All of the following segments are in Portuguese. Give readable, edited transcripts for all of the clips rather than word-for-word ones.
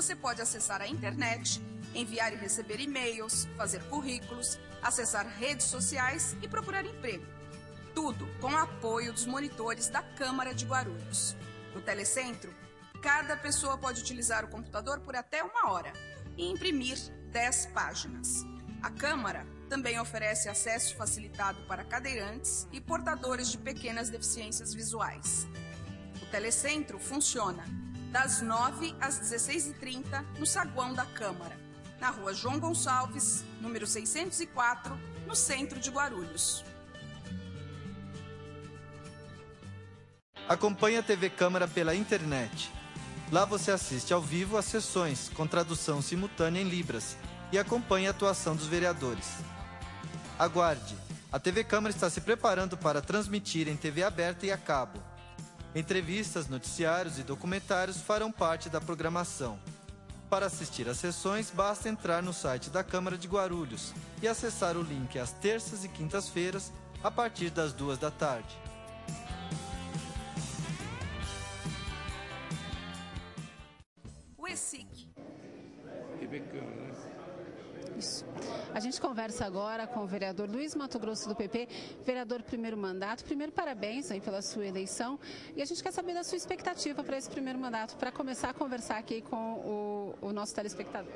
você pode acessar a internet, enviar e receber e-mails, fazer currículos, acessar redes sociais e procurar emprego. Tudo com o apoio dos monitores da Câmara de Guarulhos. No Telecentro, cada pessoa pode utilizar o computador por até 1 hora e imprimir 10 páginas. A Câmara também oferece acesso facilitado para cadeirantes e portadores de pequenas deficiências visuais. O Telecentro funciona das 9 às 16h30 no saguão da Câmara, na rua João Gonçalves, número 604, no centro de Guarulhos. Acompanhe a TV Câmara pela internet. Lá você assiste ao vivo às sessões com tradução simultânea em Libras e acompanhe a atuação dos vereadores. Aguarde! A TV Câmara está se preparando para transmitir em TV aberta e a cabo. Entrevistas, noticiários e documentários farão parte da programação. Para assistir às sessões, basta entrar no site da Câmara de Guarulhos e acessar o link às terças e quintas-feiras, a partir das 14h. O ESIC. TV Câmara, né? Isso. A gente conversa agora com o vereador Luiz Mato Grosso do PP, vereador primeiro mandato. Primeiro, parabéns aí pela sua eleição. E a gente quer saber da sua expectativa para esse primeiro mandato, para começar a conversar aqui com o nosso telespectador.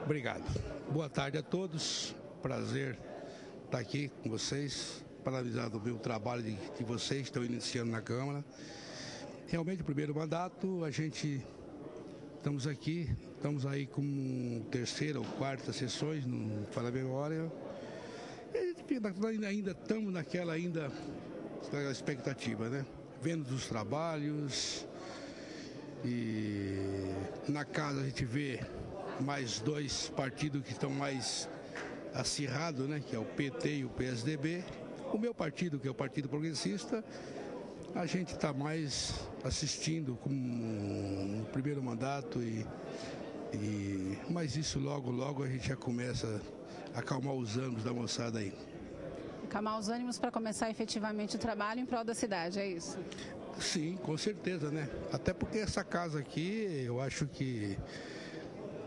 Obrigado. Boa tarde a todos. Prazer estar aqui com vocês, paralisado o meu trabalho de vocês que estão iniciando na Câmara. Realmente, o primeiro mandato, estamos aqui, estamos aí com terceira ou quarta sessões, não falo a memória. Ainda estamos naquela expectativa, né? Vendo os trabalhos e na casa a gente vê mais 2 partidos que estão mais acirrados, né? Que é o PT e o PSDB. O meu partido, que é o Partido Progressista, a gente está mais assistindo como um primeiro mandato, mas isso logo a gente já começa a acalmar os ânimos da moçada aí. Acalmar os ânimos para começar efetivamente o trabalho em prol da cidade, é isso? Sim, com certeza, né? Até porque essa casa aqui, eu acho que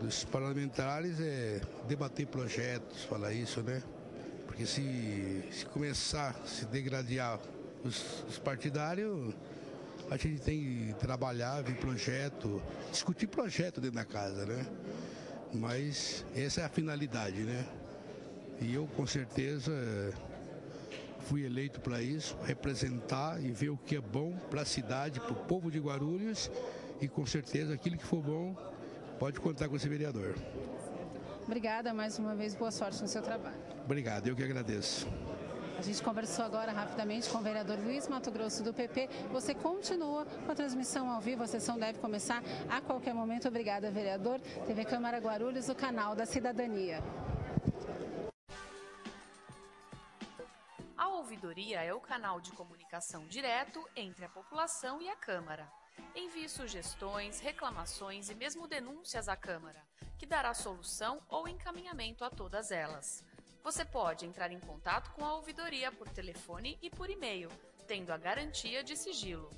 dos parlamentares é debater projetos, falar isso, né? Porque se começar a se degradar os partidários, a gente tem que trabalhar, ver projeto, discutir projeto dentro da casa, né? Mas essa é a finalidade, né? E eu, com certeza, fui eleito para isso, representar e ver o que é bom para a cidade, para o povo de Guarulhos, e com certeza aquilo que for bom, pode contar com esse vereador. Obrigada mais uma vez, boa sorte no seu trabalho. Obrigado, eu que agradeço. A gente conversou agora rapidamente com o vereador Luiz Mato Grosso do PP. Você continua com a transmissão ao vivo, a sessão deve começar a qualquer momento. Obrigada, vereador. TV Câmara Guarulhos, o canal da cidadania. A ouvidoria é o canal de comunicação direto entre a população e a Câmara. Envie sugestões, reclamações e mesmo denúncias à Câmara, que dará solução ou encaminhamento a todas elas. Você pode entrar em contato com a ouvidoria por telefone e por e-mail, tendo a garantia de sigilo.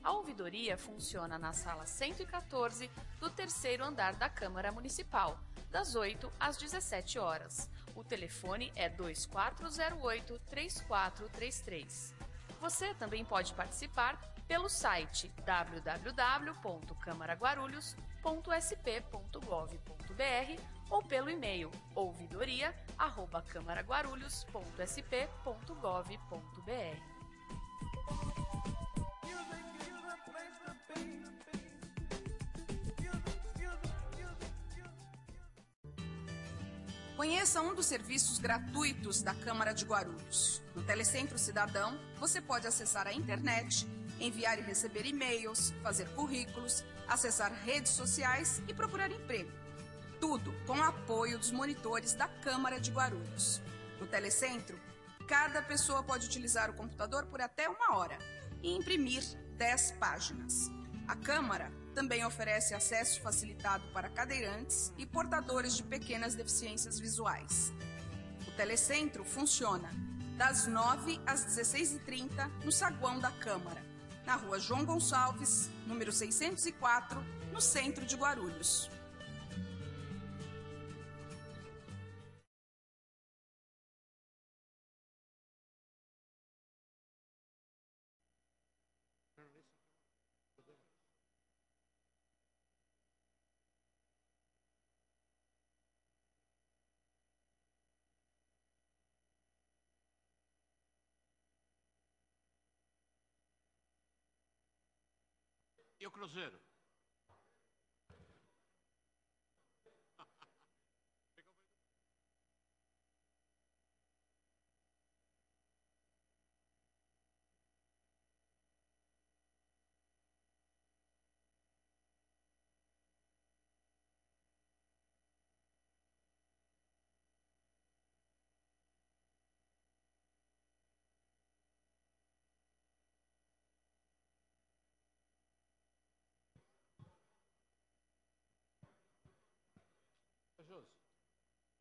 A ouvidoria funciona na sala 114 do 3º andar da Câmara Municipal, das 8 às 17 horas. O telefone é 2408-3433. Você também pode participar pelo site www.camaraguarulhos.sp.gov.br ou pelo e-mail ouvidoria@camaraguarulhos.sp.gov.br. Conheça um dos serviços gratuitos da Câmara de Guarulhos. No Telecentro Cidadão, você pode acessar a internet, enviar e receber e-mails, fazer currículos, acessar redes sociais e procurar emprego. Tudo com o apoio dos monitores da Câmara de Guarulhos. No Telecentro, cada pessoa pode utilizar o computador por até 1 hora e imprimir 10 páginas. A Câmara também oferece acesso facilitado para cadeirantes e portadores de pequenas deficiências visuais. O Telecentro funciona das 9 às 16h30 no saguão da Câmara, na rua João Gonçalves, número 604, no centro de Guarulhos. E o Cruzeiro?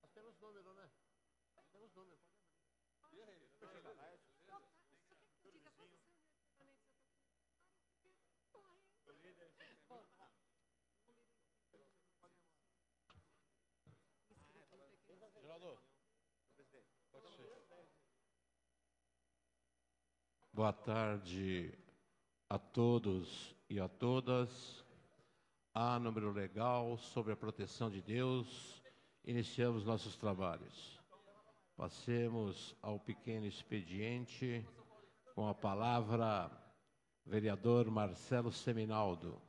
Nós temos número, né? Temos número. Boa tarde a todos e a todas. Há número legal sobre a proteção de Deus. Iniciamos nossos trabalhos. Passemos ao pequeno expediente com a palavra vereador Marcelo Seminaldo.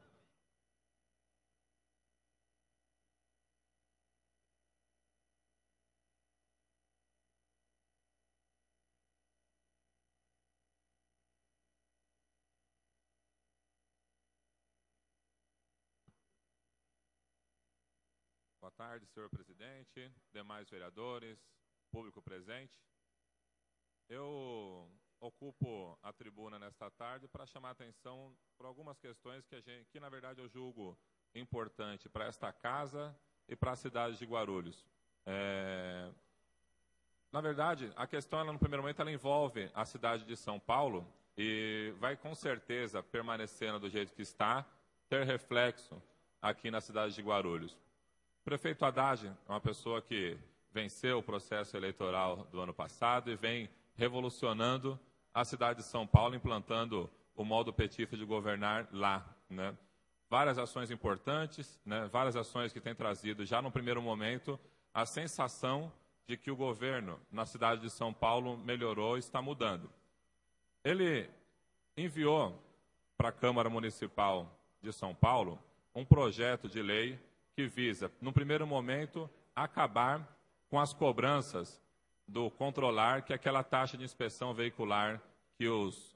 Boa tarde, senhor presidente, demais vereadores, público presente. Eu ocupo a tribuna nesta tarde para chamar a atenção para algumas questões que na verdade eu julgo importante para esta casa e para a cidade de Guarulhos. Na verdade, a questão, no primeiro momento, ela envolve a cidade de São Paulo e vai com certeza, permanecendo do jeito que está, ter reflexo aqui na cidade de Guarulhos. O prefeito Haddad é uma pessoa que venceu o processo eleitoral do ano passado e vem revolucionando a cidade de São Paulo, implantando o modo petista de governar lá, né? Várias ações importantes, né? Várias ações que têm trazido, já no primeiro momento, a sensação de que o governo na cidade de São Paulo melhorou e está mudando. Ele enviou para a Câmara Municipal de São Paulo um projeto de lei que visa, no primeiro momento, acabar com as cobranças do controlar, que é aquela taxa de inspeção veicular que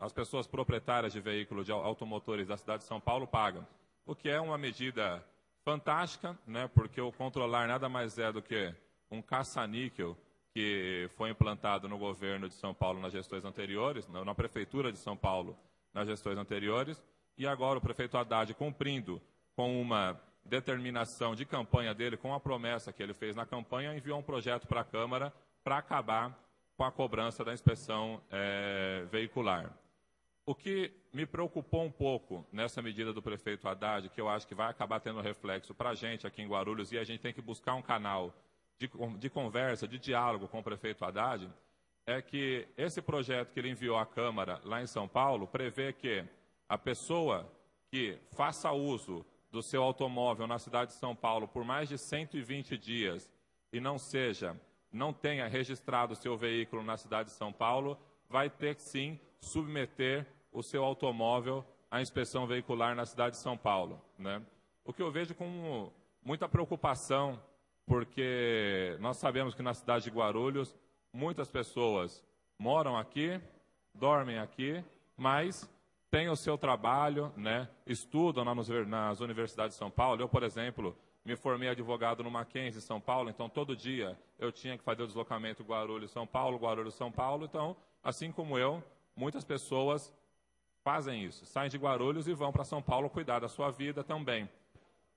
as pessoas proprietárias de veículos de automotores da cidade de São Paulo pagam. O que é uma medida fantástica, né, porque o controlar nada mais é do que um caça-níquel que foi implantado no governo de São Paulo nas gestões anteriores, na prefeitura de São Paulo nas gestões anteriores, e agora o prefeito Haddad, cumprindo com uma determinação de campanha dele, com a promessa que ele fez na campanha, enviou um projeto para a Câmara para acabar com a cobrança da inspeção veicular. O que me preocupou um pouco nessa medida do prefeito Haddad, que eu acho que vai acabar tendo reflexo para a gente aqui em Guarulhos, e a gente tem que buscar um canal de conversa, de diálogo com o prefeito Haddad, é que esse projeto que ele enviou à Câmara lá em São Paulo prevê que a pessoa que faça uso do seu automóvel na cidade de São Paulo por mais de 120 dias e não tenha registrado o seu veículo na cidade de São Paulo, vai ter que sim submeter o seu automóvel à inspeção veicular na cidade de São Paulo, né? O que eu vejo com muita preocupação, porque nós sabemos que na cidade de Guarulhos muitas pessoas moram aqui, dormem aqui, mas têm o seu trabalho, né? Estudam nas universidades de São Paulo. Eu, por exemplo, me formei advogado no Mackenzie, São Paulo, então todo dia eu tinha que fazer o deslocamento Guarulhos-São Paulo, Guarulhos-São Paulo. Então, assim como eu, muitas pessoas fazem isso, saem de Guarulhos e vão para São Paulo cuidar da sua vida também.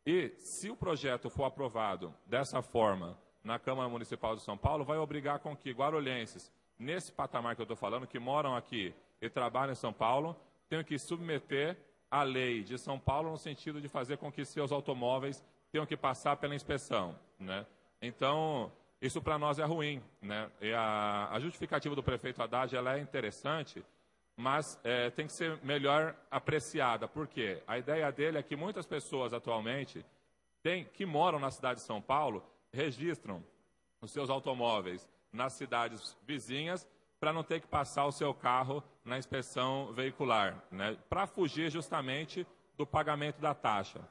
E se o projeto for aprovado dessa forma na Câmara Municipal de São Paulo, vai obrigar com que guarulhenses, nesse patamar que eu estou falando, que moram aqui e trabalham em São Paulo, tenham que submeter a lei de São Paulo no sentido de fazer com que seus automóveis tenham que passar pela inspeção, né? Então, isso para nós é ruim, né? E a justificativa do prefeito Haddad, ela é interessante, mas tem que ser melhor apreciada. Por quê? A ideia dele é que muitas pessoas atualmente que moram na cidade de São Paulo registram os seus automóveis nas cidades vizinhas para não ter que passar o seu carro na inspeção veicular, né? Para fugir justamente do pagamento da taxa.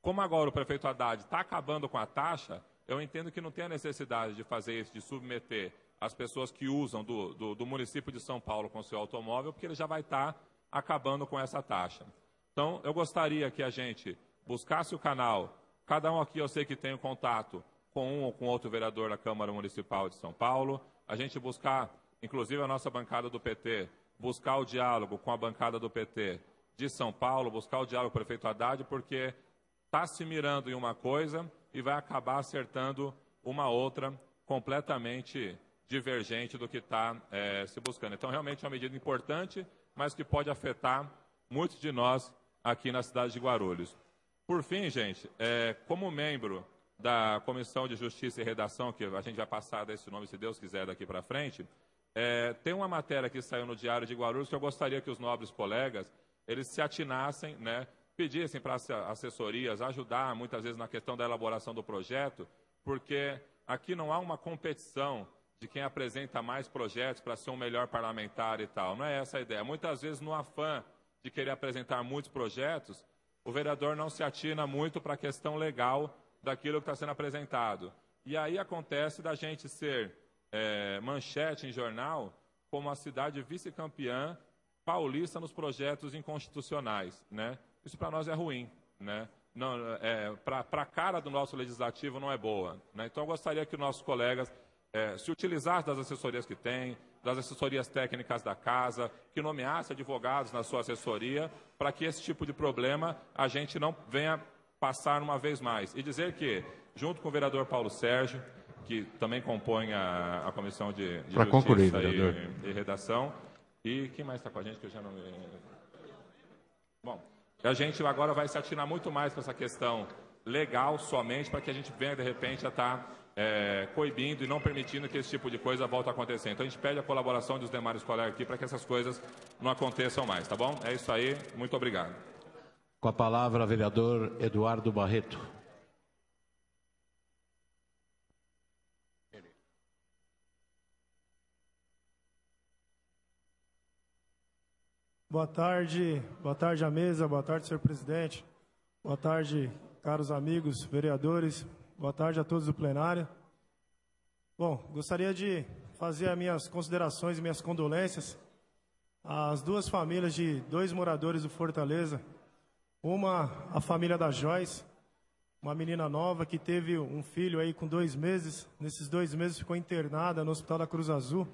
Como agora o prefeito Haddad está acabando com a taxa, eu entendo que não tem a necessidade de fazer isso, de submeter as pessoas que usam do município de São Paulo com seu automóvel, porque ele já vai estar acabando com essa taxa. Então, eu gostaria que a gente buscasse o canal, cada um aqui eu sei que tem um contato com um ou com outro vereador da Câmara Municipal de São Paulo, a gente buscar, inclusive a nossa bancada do PT, buscar o diálogo com a bancada do PT de São Paulo, buscar o diálogo com o prefeito Haddad, porque está se mirando em uma coisa e vai acabar acertando uma outra completamente divergente do que está se buscando. Então, realmente é uma medida importante, mas que pode afetar muitos de nós aqui na cidade de Guarulhos. Por fim, gente, como membro da Comissão de Justiça e Redação, que a gente vai passar desse nome, se Deus quiser, daqui para frente, tem uma matéria que saiu no Diário de Guarulhos que eu gostaria que os nobres colegas, eles se atinassem, né, pedissem para as assessorias ajudar, muitas vezes, na questão da elaboração do projeto, porque aqui não há uma competição de quem apresenta mais projetos para ser um melhor parlamentar e tal. Não é essa a ideia. Muitas vezes, no afã de querer apresentar muitos projetos, o vereador não se atina muito para a questão legal daquilo que está sendo apresentado. E aí acontece da gente ser manchete em jornal como a cidade vice-campeã paulista nos projetos inconstitucionais, né? Isso para nós é ruim, né? Para a cara do nosso legislativo não é boa, né? Então eu gostaria que nossos colegas se utilizassem das assessorias que têm, das assessorias técnicas da casa, que nomeasse advogados na sua assessoria, para que esse tipo de problema a gente não venha passar uma vez mais. E dizer que, junto com o vereador Paulo Sérgio, que também compõe a Comissão de Justiça concluir, e Redação, e quem mais está com a gente que eu já não... Bom, a gente agora vai se atinar muito mais com essa questão legal somente, para que a gente venha, de repente, a estar coibindo e não permitindo que esse tipo de coisa volte a acontecer. Então a gente pede a colaboração dos demais colegas aqui para que essas coisas não aconteçam mais, tá bom? É isso aí, muito obrigado. Com a palavra, vereador Eduardo Barreto. Boa tarde à mesa, boa tarde, senhor presidente, boa tarde, caros amigos, vereadores, boa tarde a todos do plenário. Bom, gostaria de fazer as minhas considerações e minhas condolências às duas famílias de dois moradores do Fortaleza. Uma, a família da Joyce, uma menina nova que teve um filho aí com 2 meses. Nesses 2 meses ficou internada no Hospital da Cruz Azul,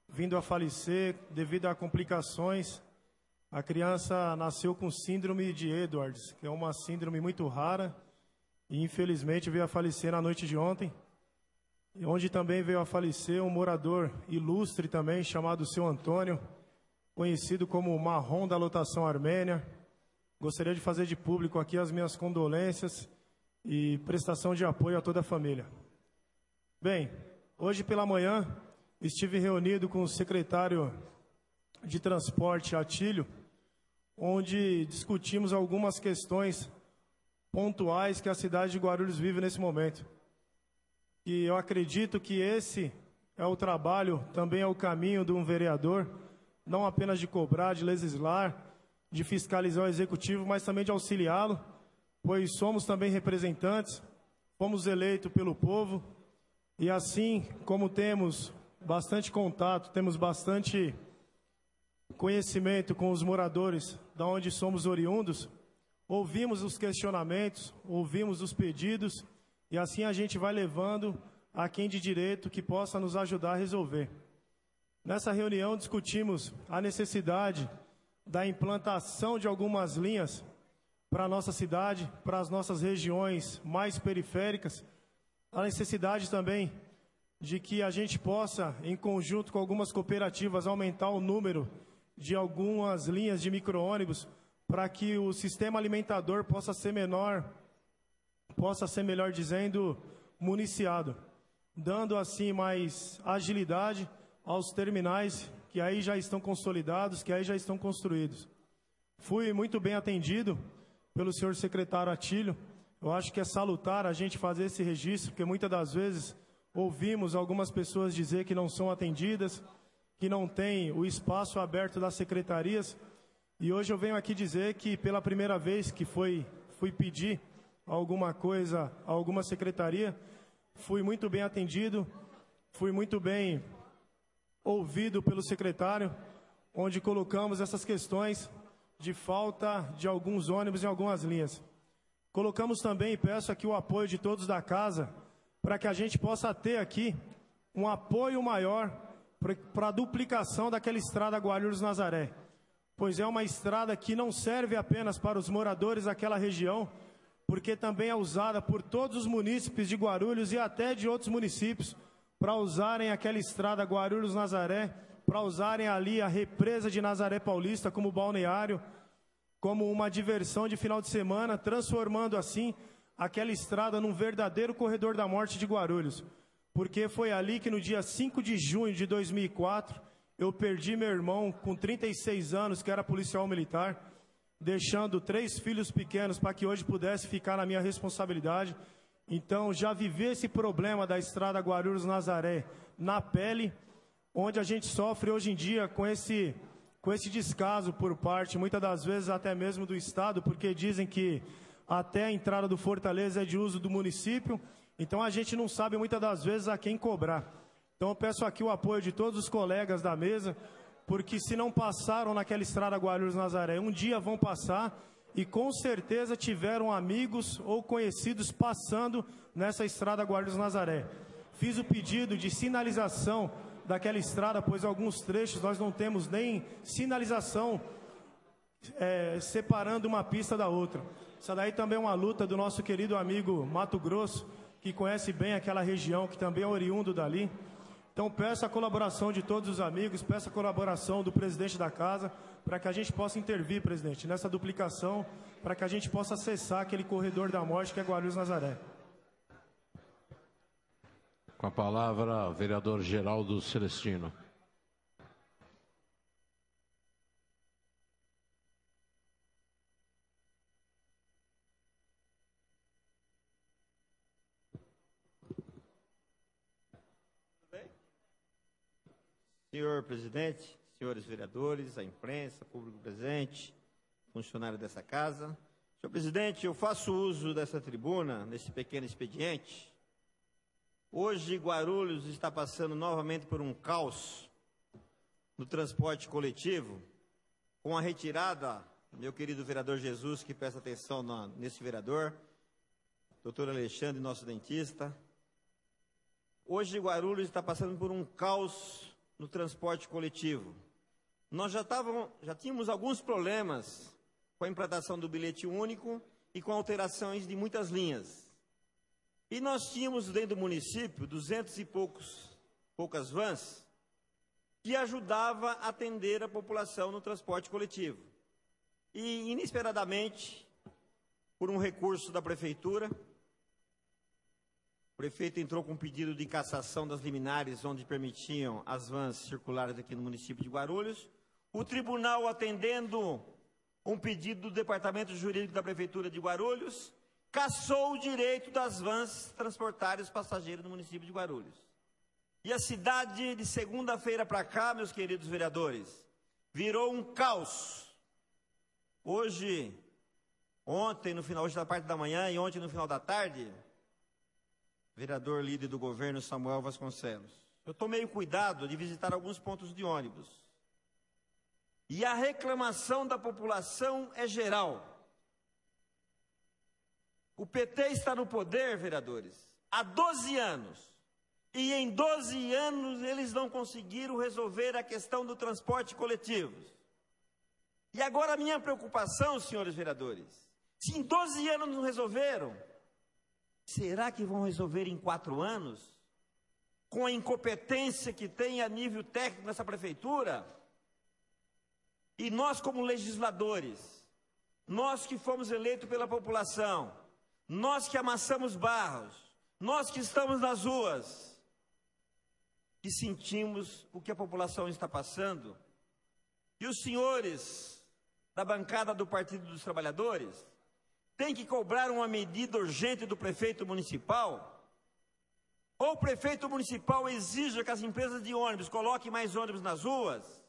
vindo a falecer devido a complicações. A criança nasceu com síndrome de Edwards, que é uma síndrome muito rara, e infelizmente veio a falecer na noite de ontem, onde também veio a falecer um morador ilustre também, chamado seu Antônio, conhecido como Marrom da Lotação Armênia. Gostaria de fazer de público aqui as minhas condolências e prestação de apoio a toda a família. Bem, hoje pela manhã estive reunido com o secretário de Transporte, Atílio, onde discutimos algumas questões pontuais que a cidade de Guarulhos vive nesse momento. E eu acredito que esse é o trabalho, também é o caminho de um vereador, não apenas de cobrar, de legislar, de fiscalizar o executivo, mas também de auxiliá-lo, pois somos também representantes, fomos eleitos pelo povo, e assim como temos bastante contato, temos bastante conhecimento com os moradores da onde somos oriundos, ouvimos os questionamentos, ouvimos os pedidos, e assim a gente vai levando a quem de direito que possa nos ajudar a resolver. Nessa reunião discutimos a necessidade da implantação de algumas linhas para a nossa cidade, para as nossas regiões mais periféricas, a necessidade também de que a gente possa, em conjunto com algumas cooperativas, aumentar o número de algumas linhas de micro-ônibus para que o sistema alimentador possa ser melhor dizendo, municiado, dando assim mais agilidade aos terminais que aí já estão consolidados, que aí já estão construídos. Fui muito bem atendido pelo senhor secretário Atílio. Eu acho que é salutar a gente fazer esse registro, porque muitas das vezes ouvimos algumas pessoas dizer que não são atendidas, que não tem o espaço aberto das secretarias, E hoje eu venho aqui dizer que pela primeira vez que fui pedir alguma coisa a alguma secretaria, fui muito bem atendido, fui muito bem ouvido pelo secretário, onde colocamos essas questões de falta de alguns ônibus em algumas linhas. Colocamos também, e peço aqui o apoio de todos da casa, para que a gente possa ter aqui um apoio maior para a duplicação daquela estrada Guarulhos-Nazaré, pois é uma estrada que não serve apenas para os moradores daquela região, porque também é usada por todos os munícipes de Guarulhos e até de outros municípios, para usarem aquela estrada Guarulhos-Nazaré, para usarem ali a represa de Nazaré Paulista como balneário, como uma diversão de final de semana, transformando assim aquela estrada num verdadeiro corredor da morte de Guarulhos. Porque foi ali que no dia 5 de junho de 2004, eu perdi meu irmão com 36 anos, que era policial militar, deixando 3 filhos pequenos para que hoje pudesse ficar na minha responsabilidade. Então, já vivi esse problema da estrada Guarulhos-Nazaré na pele, onde a gente sofre hoje em dia com esse descaso por parte, muitas das vezes até mesmo do Estado, porque dizem que até a entrada do Fortaleza é de uso do município, então a gente não sabe muitas das vezes a quem cobrar. Então eu peço aqui o apoio de todos os colegas da mesa, porque se não passaram naquela estrada Guarulhos-Nazaré, um dia vão passar, e com certeza tiveram amigos ou conhecidos passando nessa estrada Guarulhos-Nazaré. Fiz o pedido de sinalização daquela estrada, pois alguns trechos nós não temos nem sinalização separando uma pista da outra. Essa daí também é uma luta do nosso querido amigo Mato Grosso, que conhece bem aquela região, que também é oriundo dali. Então peço a colaboração de todos os amigos, peço a colaboração do presidente da casa, para que a gente possa intervir, presidente, nessa duplicação, para que a gente possa acessar aquele corredor da morte que é Guarulhos-Nazaré. Com a palavra, vereador Geraldo Celestino. Senhor presidente, senhores vereadores, a imprensa, público presente, funcionário dessa casa. Senhor presidente, eu faço uso dessa tribuna, nesse pequeno expediente. Hoje, Guarulhos está passando novamente por um caos no transporte coletivo, com a retirada, meu querido vereador Jesus, que presta atenção nesse vereador, doutor Alexandre, nosso dentista. Hoje, Guarulhos está passando por um caos no transporte coletivo. Nós já tínhamos alguns problemas com a implantação do bilhete único e com alterações de muitas linhas. E nós tínhamos dentro do município 200 e poucas vans que ajudava a atender a população no transporte coletivo. E inesperadamente, por um recurso da prefeitura, o prefeito entrou com um pedido de cassação das liminares onde permitiam as vans circulares aqui no município de Guarulhos. O tribunal, atendendo um pedido do Departamento Jurídico da Prefeitura de Guarulhos, cassou o direito das vans transportarem os passageiros no município de Guarulhos. E a cidade, de segunda-feira para cá, meus queridos vereadores, virou um caos. Ontem, no final da parte da manhã e ontem no final da tarde, vereador líder do governo Samuel Vasconcelos, eu tomei o cuidado de visitar alguns pontos de ônibus. E a reclamação da população é geral. O PT está no poder, vereadores, há 12 anos. E em 12 anos eles não conseguiram resolver a questão do transporte coletivo. E agora a minha preocupação, senhores vereadores, se em 12 anos não resolveram, será que vão resolver em 4 anos? Com a incompetência que tem a nível técnico nessa prefeitura? E nós, como legisladores, nós que fomos eleitos pela população, nós que amassamos barros, nós que estamos nas ruas, que sentimos o que a população está passando, e os senhores da bancada do Partido dos Trabalhadores têm que cobrar uma medida urgente do prefeito municipal, ou o prefeito municipal exija que as empresas de ônibus coloquem mais ônibus nas ruas,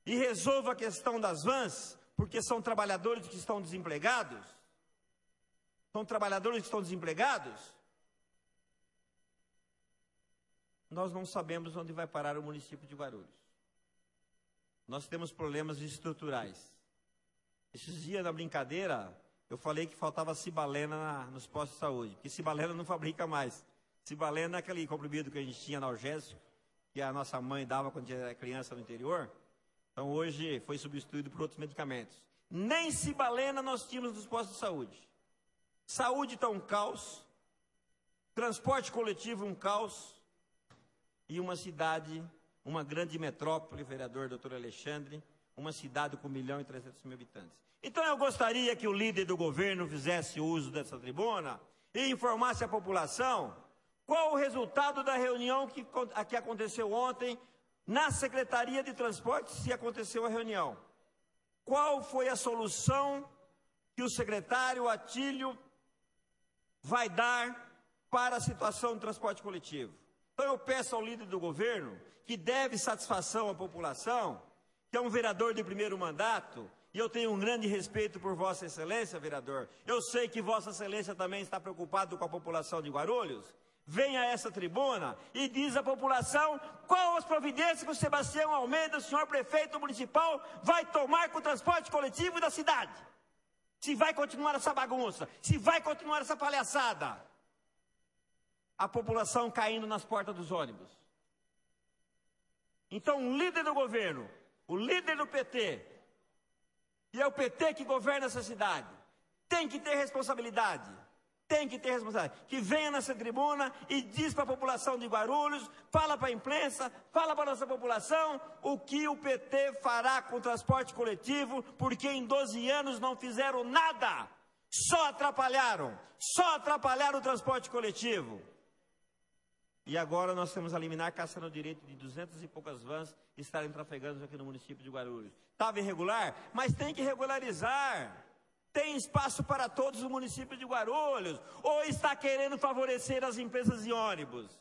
e resolva a questão das vans, porque são trabalhadores que estão desempregados? São trabalhadores que estão desempregados? Nós não sabemos onde vai parar o município de Guarulhos. Nós temos problemas estruturais. Esses dias, na brincadeira, eu falei que faltava cibalena nos postos de saúde, porque cibalena não fabrica mais. Cibalena é aquele comprimido que a gente tinha analgésico, que a nossa mãe dava quando era criança no interior. Então, hoje foi substituído por outros medicamentos. Nem cibalena nós tínhamos nos postos de saúde. Saúde está um caos, transporte coletivo um caos, e uma cidade, uma grande metrópole, vereador doutor Alexandre, uma cidade com 1.300.000 habitantes. Então eu gostaria que o líder do governo fizesse uso dessa tribuna e informasse a população qual o resultado da reunião que aconteceu ontem na Secretaria de Transporte, se aconteceu a reunião. Qual foi a solução que o secretário Atílio vai dar para a situação do transporte coletivo? Então eu peço ao líder do governo, que deve satisfação à população, que é um vereador de primeiro mandato, e eu tenho um grande respeito por Vossa Excelência, vereador. Eu sei que Vossa Excelência também está preocupado com a população de Guarulhos. Venha a essa tribuna e diz à população qual as providências que o Sebastião Almeida, o senhor prefeito municipal, vai tomar com o transporte coletivo da cidade. Se vai continuar essa bagunça, se vai continuar essa palhaçada. A população caindo nas portas dos ônibus. Então, o líder do governo, o líder do PT, e é o PT que governa essa cidade, tem que ter responsabilidade. Tem que ter responsabilidade. Que venha nessa tribuna e diz para a população de Guarulhos, fala para a imprensa, fala para a nossa população o que o PT fará com o transporte coletivo, porque em 12 anos não fizeram nada. Só atrapalharam o transporte coletivo. E agora nós temos a liminar caçando o direito de 200 e poucas vans estarem trafegando aqui no município de Guarulhos. Estava irregular, mas tem que regularizar. Tem espaço para todos os municípios de Guarulhos. Ou está querendo favorecer as empresas de ônibus?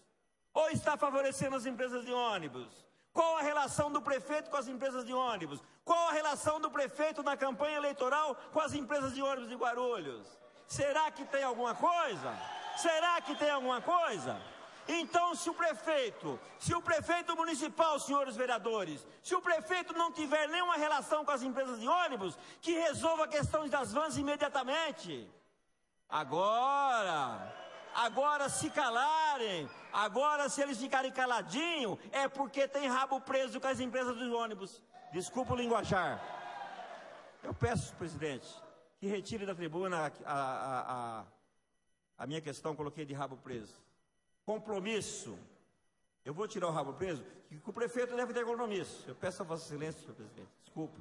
Ou está favorecendo as empresas de ônibus? Qual a relação do prefeito com as empresas de ônibus? Qual a relação do prefeito na campanha eleitoral com as empresas de ônibus de Guarulhos? Será que tem alguma coisa? Será que tem alguma coisa? Então, se o prefeito municipal, senhores vereadores, se o prefeito não tiver nenhuma relação com as empresas de ônibus, que resolva a questão das vans imediatamente. Agora, se calarem, agora se eles ficarem caladinhos, é porque tem rabo preso com as empresas de ônibus. Desculpa o linguajar. Eu peço, presidente, que retire da tribuna a minha questão, coloquei de rabo preso. Compromisso. Eu vou tirar o rabo preso, que o prefeito deve ter compromisso. Eu peço a Vossa Excelência, senhor presidente. Desculpa.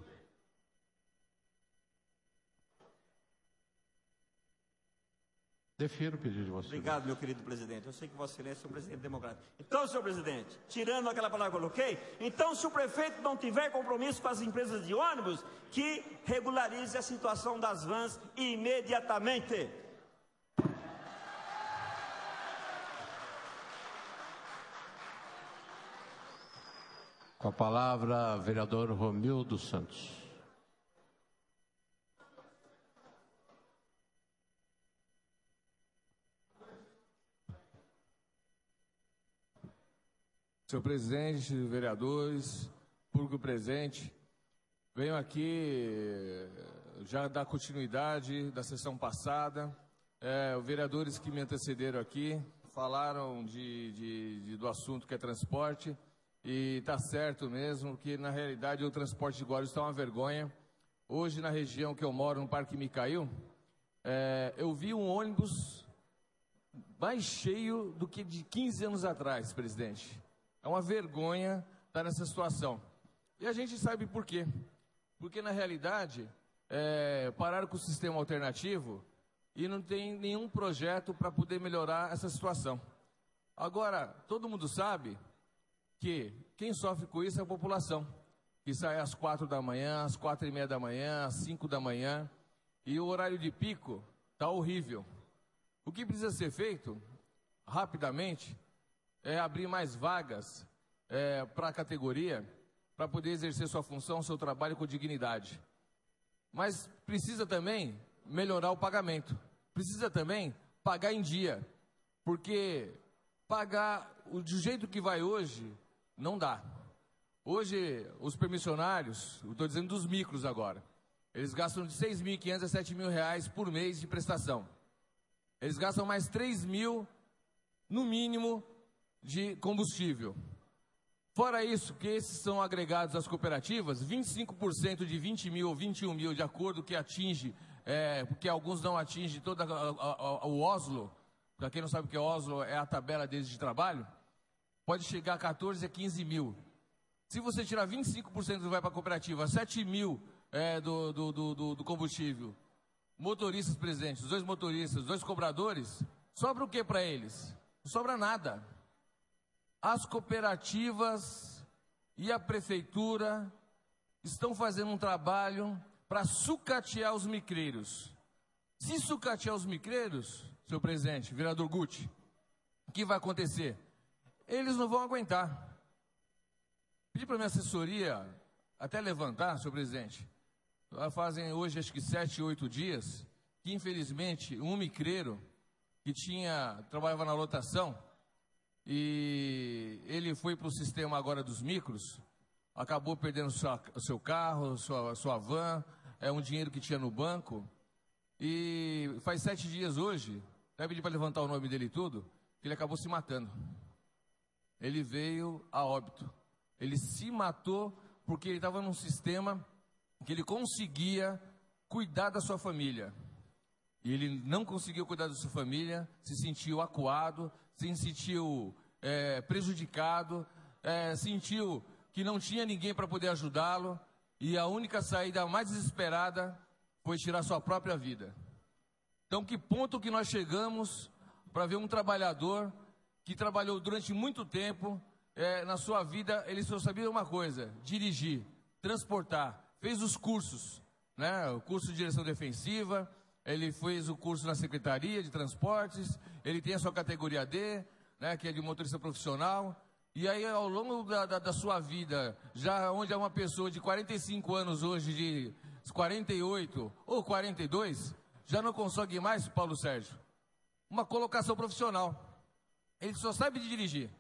Defiro o pedido de Vossa Excelência. Obrigado, meu querido presidente. Eu sei que Vossa Excelência é um presidente democrático. Então, senhor presidente, tirando aquela palavra que eu coloquei, então, se o prefeito não tiver compromisso com as empresas de ônibus, que regularize a situação das vans imediatamente. Com a palavra, vereador Romildo Santos. Senhor presidente, vereadores, público presente, venho aqui já dar continuidade da sessão passada. Os vereadores que me antecederam aqui falaram do assunto que é transporte. E está certo mesmo que, na realidade, o transporte de Guarulhos está uma vergonha. Hoje, na região que eu moro, no Parque Micail, eu vi um ônibus mais cheio do que de 15 anos atrás, presidente. É uma vergonha estar nessa situação. E a gente sabe por quê. Porque, na realidade, pararam com o sistema alternativo e não tem nenhum projeto para poder melhorar essa situação. Agora, todo mundo sabe que quem sofre com isso é a população, que sai às 4 da manhã, às 4:30 da manhã, às 5 da manhã, e o horário de pico está horrível. O que precisa ser feito, rapidamente, é abrir mais vagas para a categoria, para poder exercer sua função, seu trabalho com dignidade. Mas precisa também melhorar o pagamento. Precisa também pagar em dia, porque pagar do jeito que vai hoje não dá. Hoje, os permissionários, eu estou dizendo dos micros agora, eles gastam de R$ 6.500 a R$ 7.000 por mês de prestação. Eles gastam mais R$ 3.000, no mínimo, de combustível. Fora isso, que esses são agregados às cooperativas, 25% de 20 mil ou 21 mil, de acordo que atinge, porque alguns não atingem todo o Oslo, para quem não sabe o que é Oslo, é a tabela deles de trabalho, pode chegar a 14 a 15 mil. Se você tirar 25% do vai para a cooperativa, 7 mil do combustível, motoristas presentes, 2 motoristas, 2 cobradores, sobra o que para eles? Não sobra nada. As cooperativas e a prefeitura estão fazendo um trabalho para sucatear os micreiros. Se sucatear os micreiros, senhor presidente, vereador Guti, o que vai acontecer? Eles não vão aguentar. Pedi para a minha assessoria até levantar, senhor presidente. Fazem hoje acho que 7, 8 dias que infelizmente um micreiro que trabalhava na lotação e ele foi para o sistema agora dos micros, acabou perdendo o seu carro, sua van, um dinheiro que tinha no banco, e faz 7 dias hoje, até pedi para levantar o nome dele e tudo, que ele acabou se matando. Ele veio a óbito. Ele se matou porque ele estava num sistema que ele conseguia cuidar da sua família. E ele não conseguiu cuidar da sua família, se sentiu acuado, se sentiu prejudicado, sentiu que não tinha ninguém para poder ajudá-lo, e a única saída mais desesperada foi tirar sua própria vida. Então, que ponto que nós chegamos para ver um trabalhador que trabalhou durante muito tempo, na sua vida, ele só sabia uma coisa: dirigir, transportar, fez os cursos, né? O curso de direção defensiva, ele fez o curso na Secretaria de Transportes, ele tem a sua categoria D, né, que é de motorista profissional, e aí ao longo da sua vida, já onde é uma pessoa de 45 anos hoje, de 48 ou 42, já não consegue mais, Paulo Sérgio, uma colocação profissional. Ele só sabe de dirigir.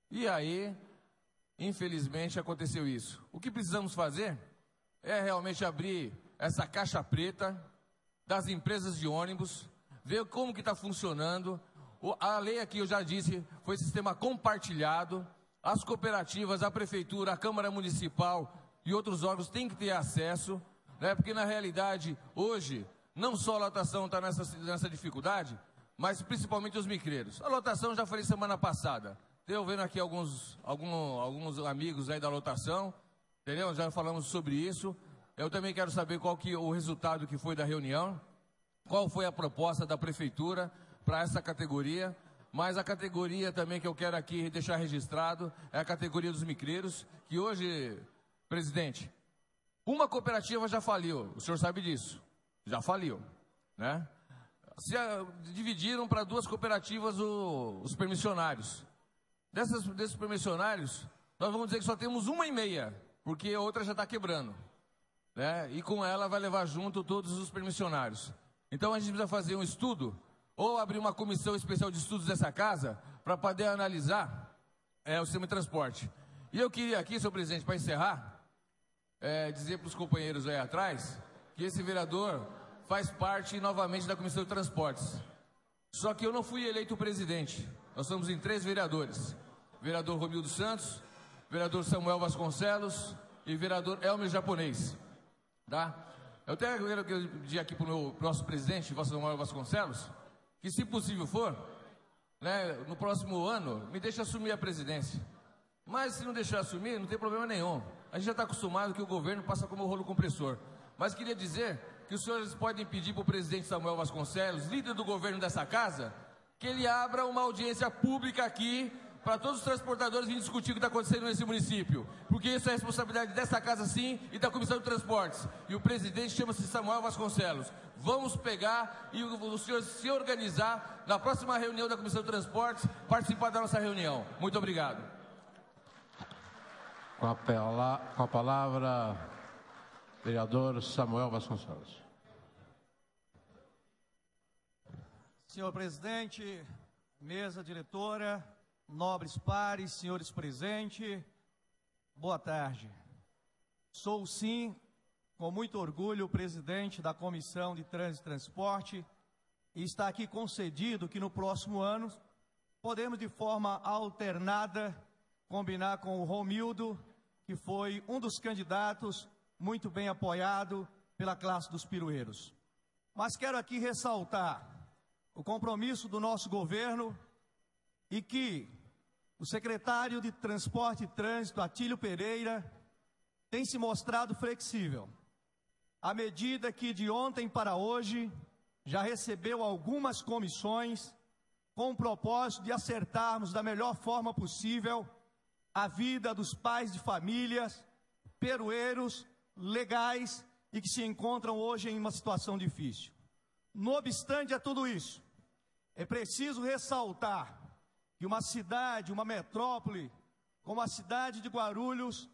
E aí, infelizmente, aconteceu isso. O que precisamos fazer é realmente abrir essa caixa preta das empresas de ônibus, ver como que está funcionando. A lei aqui, eu já disse, foi sistema compartilhado. As cooperativas, a prefeitura, a Câmara Municipal e outros órgãos têm que ter acesso, né? Porque na realidade, hoje, não só a lotação está nessa dificuldade, mas principalmente os micreiros. A lotação, já falei semana passada, eu vendo aqui alguns amigos aí da lotação, entendeu? Já falamos sobre isso. Eu também quero saber qual que o resultado que foi da reunião, qual foi a proposta da prefeitura para essa categoria, mas a categoria também que eu quero aqui deixar registrado é a categoria dos micreiros, que hoje, presidente, uma cooperativa já faliu, o senhor sabe disso, já faliu, né? Dividiram para 2 cooperativas os permissionários. Desses permissionários, nós vamos dizer que só temos 1,5, porque a outra já está quebrando, né? E com ela vai levar junto todos os permissionários. Então a gente precisa fazer um estudo, ou abrir uma comissão especial de estudos dessa casa, para poder analisar o sistema de transporte. E eu queria aqui, senhor presidente, para encerrar, dizer para os companheiros aí atrás, que esse vereador faz parte novamente da comissão de transportes. Só que eu não fui eleito presidente. Nós somos em 3 vereadores. Vereador Romildo Santos, vereador Samuel Vasconcelos e vereador Elmer Japonês. Tá? Eu até quero pedir aqui para o nosso presidente, vosso Samuel Vasconcelos, que se possível for, né, no próximo ano, me deixe assumir a presidência. Mas se não deixar assumir, não tem problema nenhum. A gente já está acostumado que o governo passa como rolo compressor. Mas queria dizer que os senhores podem pedir para o presidente Samuel Vasconcelos, líder do governo dessa casa, que ele abra uma audiência pública aqui para todos os transportadores virem discutir o que está acontecendo nesse município. Porque isso é responsabilidade dessa casa sim e da Comissão de Transportes. E o presidente chama-se Samuel Vasconcelos. Vamos pegar e o senhor se organizar na próxima reunião da Comissão de Transportes, participar da nossa reunião. Muito obrigado. Com a palavra, vereador Samuel Vasconcelos. Senhor presidente, mesa diretora, nobres pares, senhores presentes, boa tarde. Sou, sim, com muito orgulho, o presidente da Comissão de Trânsito e Transporte, e está aqui concedido que no próximo ano podemos, de forma alternada, combinar com o Romildo, que foi um dos candidatos muito bem apoiado pela classe dos pirueiros. Mas quero aqui ressaltar o compromisso do nosso governo e que o secretário de Transporte e Trânsito, Atílio Pereira, tem se mostrado flexível, à medida que de ontem para hoje já recebeu algumas comissões com o propósito de acertarmos da melhor forma possível a vida dos pais de famílias, perueiros, legais e que se encontram hoje em uma situação difícil. No obstante a tudo isso, é preciso ressaltar que uma cidade, uma metrópole, como a cidade de Guarulhos,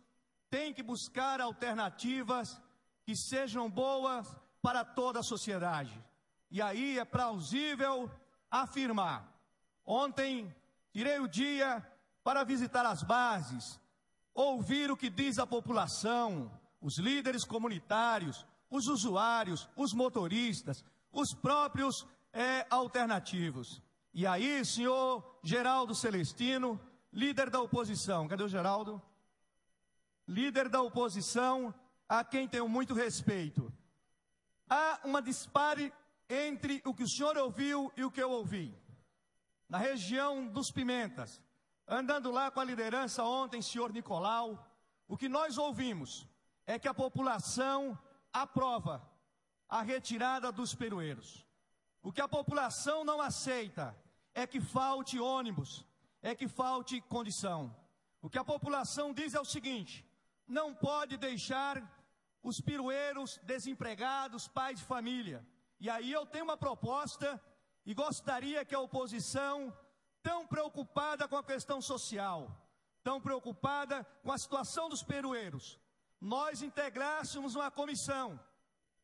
tem que buscar alternativas que sejam boas para toda a sociedade. E aí é plausível afirmar. Ontem tirei o dia para visitar as bases, ouvir o que diz a população, os líderes comunitários, os usuários, os motoristas, os próprios alternativos. E aí, senhor Geraldo Celestino, líder da oposição, cadê o Geraldo? Líder da oposição, a quem tenho muito respeito. Há uma dispare entre o que o senhor ouviu e o que eu ouvi. Na região dos Pimentas, andando lá com a liderança ontem, senhor Nicolau, o que nós ouvimos é que a população aprova a retirada dos perueiros. O que a população não aceita é que falte ônibus, é que falte condição. O que a população diz é o seguinte: não pode deixar os pirueiros desempregados, pais de família. E aí eu tenho uma proposta e gostaria que a oposição, tão preocupada com a questão social, tão preocupada com a situação dos perueiros, nós integrássemos uma comissão.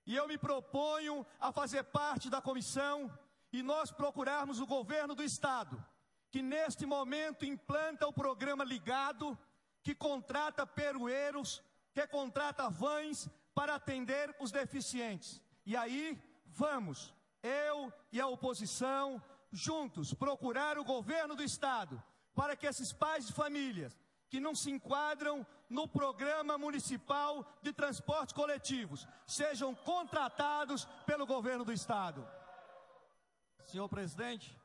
E eu me proponho a fazer parte da comissão e nós procurarmos o governo do estado, que neste momento implanta o programa Ligado, que contrata perueiros, que contrata vans para atender os deficientes. E aí vamos, eu e a oposição, juntos, procurar o governo do estado, para que esses pais de famílias que não se enquadram no programa municipal de transportes coletivos sejam contratados pelo governo do estado. Senhor presidente,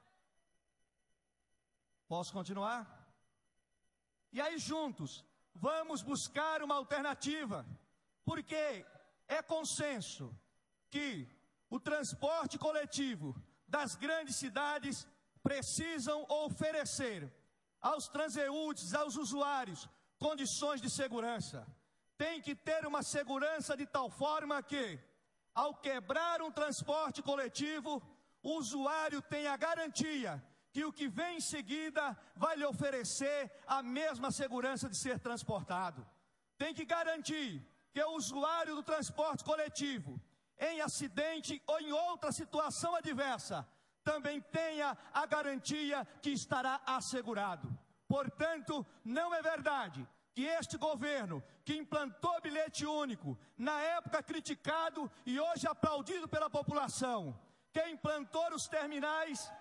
posso continuar? E aí juntos, vamos buscar uma alternativa, porque é consenso que o transporte coletivo das grandes cidades precisam oferecer aos transeuntes, aos usuários, condições de segurança. Tem que ter uma segurança de tal forma que, ao quebrar um transporte coletivo, o usuário tem a garantia que o que vem em seguida vai lhe oferecer a mesma segurança de ser transportado. Tem que garantir que o usuário do transporte coletivo, em acidente ou em outra situação adversa, também tenha a garantia que estará assegurado. Portanto, não é verdade que este governo, que implantou bilhete único, na época criticado e hoje aplaudido pela população, que implantou os terminais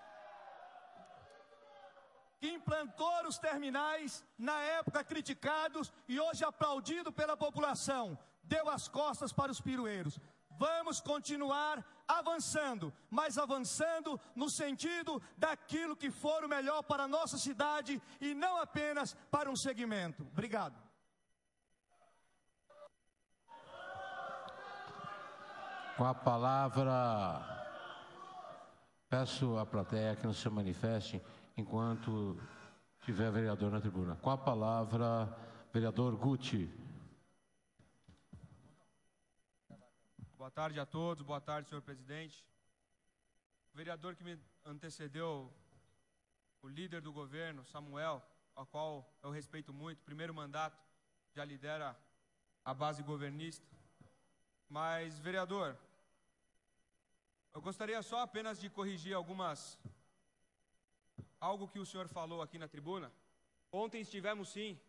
na época criticados e hoje aplaudido pela população, deu as costas para os pirueiros. Vamos continuar avançando, mas avançando no sentido daquilo que for o melhor para a nossa cidade e não apenas para um segmento. Obrigado. Com a palavra, peço à plateia que não se manifeste enquanto tiver vereador na tribuna. Com a palavra, vereador Guti. Boa tarde a todos, boa tarde, senhor presidente. O vereador que me antecedeu, o líder do governo, Samuel, ao qual eu respeito muito, primeiro mandato, já lidera a base governista. Mas, vereador, eu gostaria só apenas de corrigir algo que o senhor falou aqui na tribuna. Ontem estivemos, sim,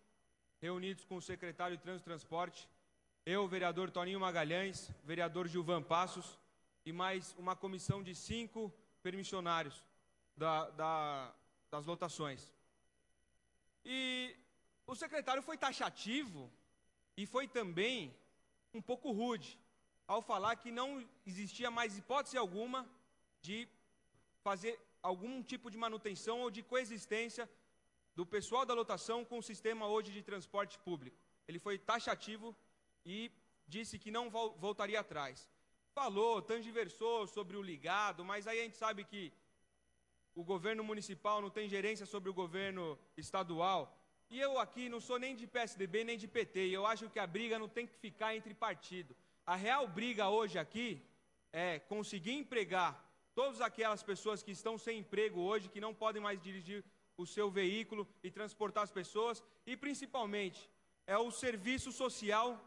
reunidos com o secretário de Trânsito e Transporte, eu, o vereador Toninho Magalhães, vereador Gilvan Passos e mais uma comissão de 5 permissionários das lotações. E o secretário foi taxativo e foi também um pouco rude ao falar que não existia mais hipótese alguma de fazer algum tipo de manutenção ou de coexistência do pessoal da lotação com o sistema hoje de transporte público. Ele foi taxativo e disse que não voltaria atrás. Falou, tangiversou sobre o ligado, mas aí a gente sabe que o governo municipal não tem gerência sobre o governo estadual. E eu aqui não sou nem de PSDB nem de PT, e eu acho que a briga não tem que ficar entre partido. A real briga hoje aqui é conseguir empregar todas aquelas pessoas que estão sem emprego hoje, que não podem mais dirigir o seu veículo e transportar as pessoas, e principalmente é o serviço social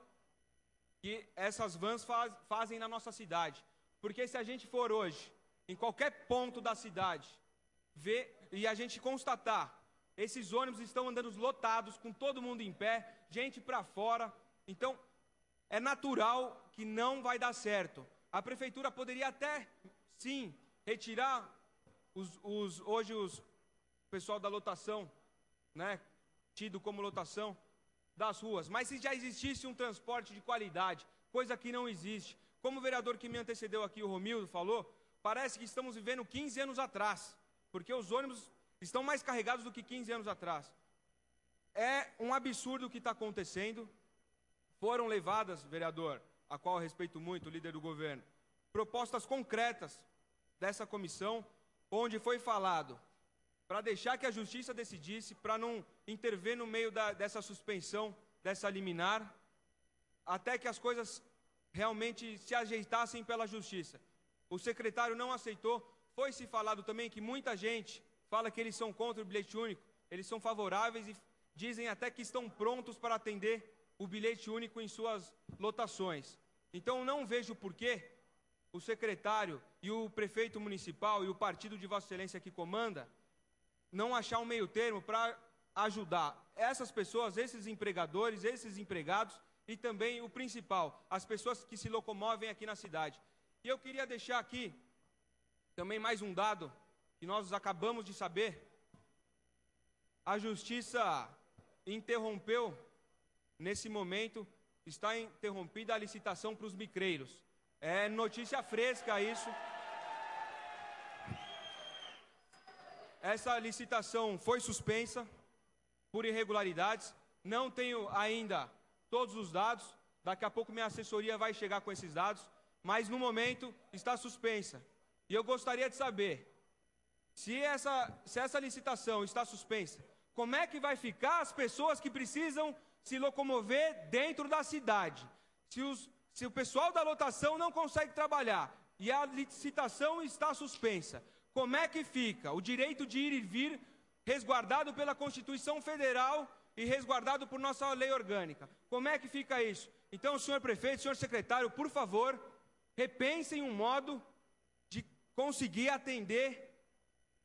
que essas vans fazem na nossa cidade. Porque se a gente for hoje, em qualquer ponto da cidade, ver e a gente constatar, esses ônibus estão andando lotados, com todo mundo em pé, gente para fora, então é natural que não vai dar certo. A prefeitura poderia até, sim, retirar hoje o pessoal da lotação, né, tido como lotação, das ruas, mas se já existisse um transporte de qualidade, coisa que não existe, como o vereador que me antecedeu aqui, o Romildo, falou, parece que estamos vivendo 15 anos atrás, porque os ônibus estão mais carregados do que 15 anos atrás. É um absurdo o que está acontecendo. Foram levadas, vereador, a qual eu respeito muito, o líder do governo, propostas concretas dessa comissão, onde foi falado para deixar que a justiça decidisse, para não intervir no meio dessa suspensão, dessa liminar, até que as coisas realmente se ajeitassem pela justiça. O secretário não aceitou. Foi se falado também que muita gente fala que eles são contra o bilhete único, eles são favoráveis e dizem até que estão prontos para atender o bilhete único em suas lotações. Então não vejo por que o secretário e o prefeito municipal e o partido de Vossa Excelência que comanda não achar um meio termo para ajudar essas pessoas, esses empregadores, esses empregados e também o principal, as pessoas que se locomovem aqui na cidade. E eu queria deixar aqui também mais um dado que nós acabamos de saber. A justiça interrompeu, nesse momento, está interrompida a licitação para os micreiros. É notícia fresca isso. Essa licitação foi suspensa por irregularidades. Não tenho ainda todos os dados. Daqui a pouco minha assessoria vai chegar com esses dados. Mas no momento está suspensa. E eu gostaria de saber, se essa licitação está suspensa, como é que vai ficar as pessoas que precisam se locomover dentro da cidade? Se o pessoal da lotação não consegue trabalhar e a licitação está suspensa, como é que fica o direito de ir e vir, resguardado pela Constituição Federal e resguardado por nossa lei orgânica? Como é que fica isso? Então, senhor prefeito, senhor secretário, por favor, repensem um modo de conseguir atender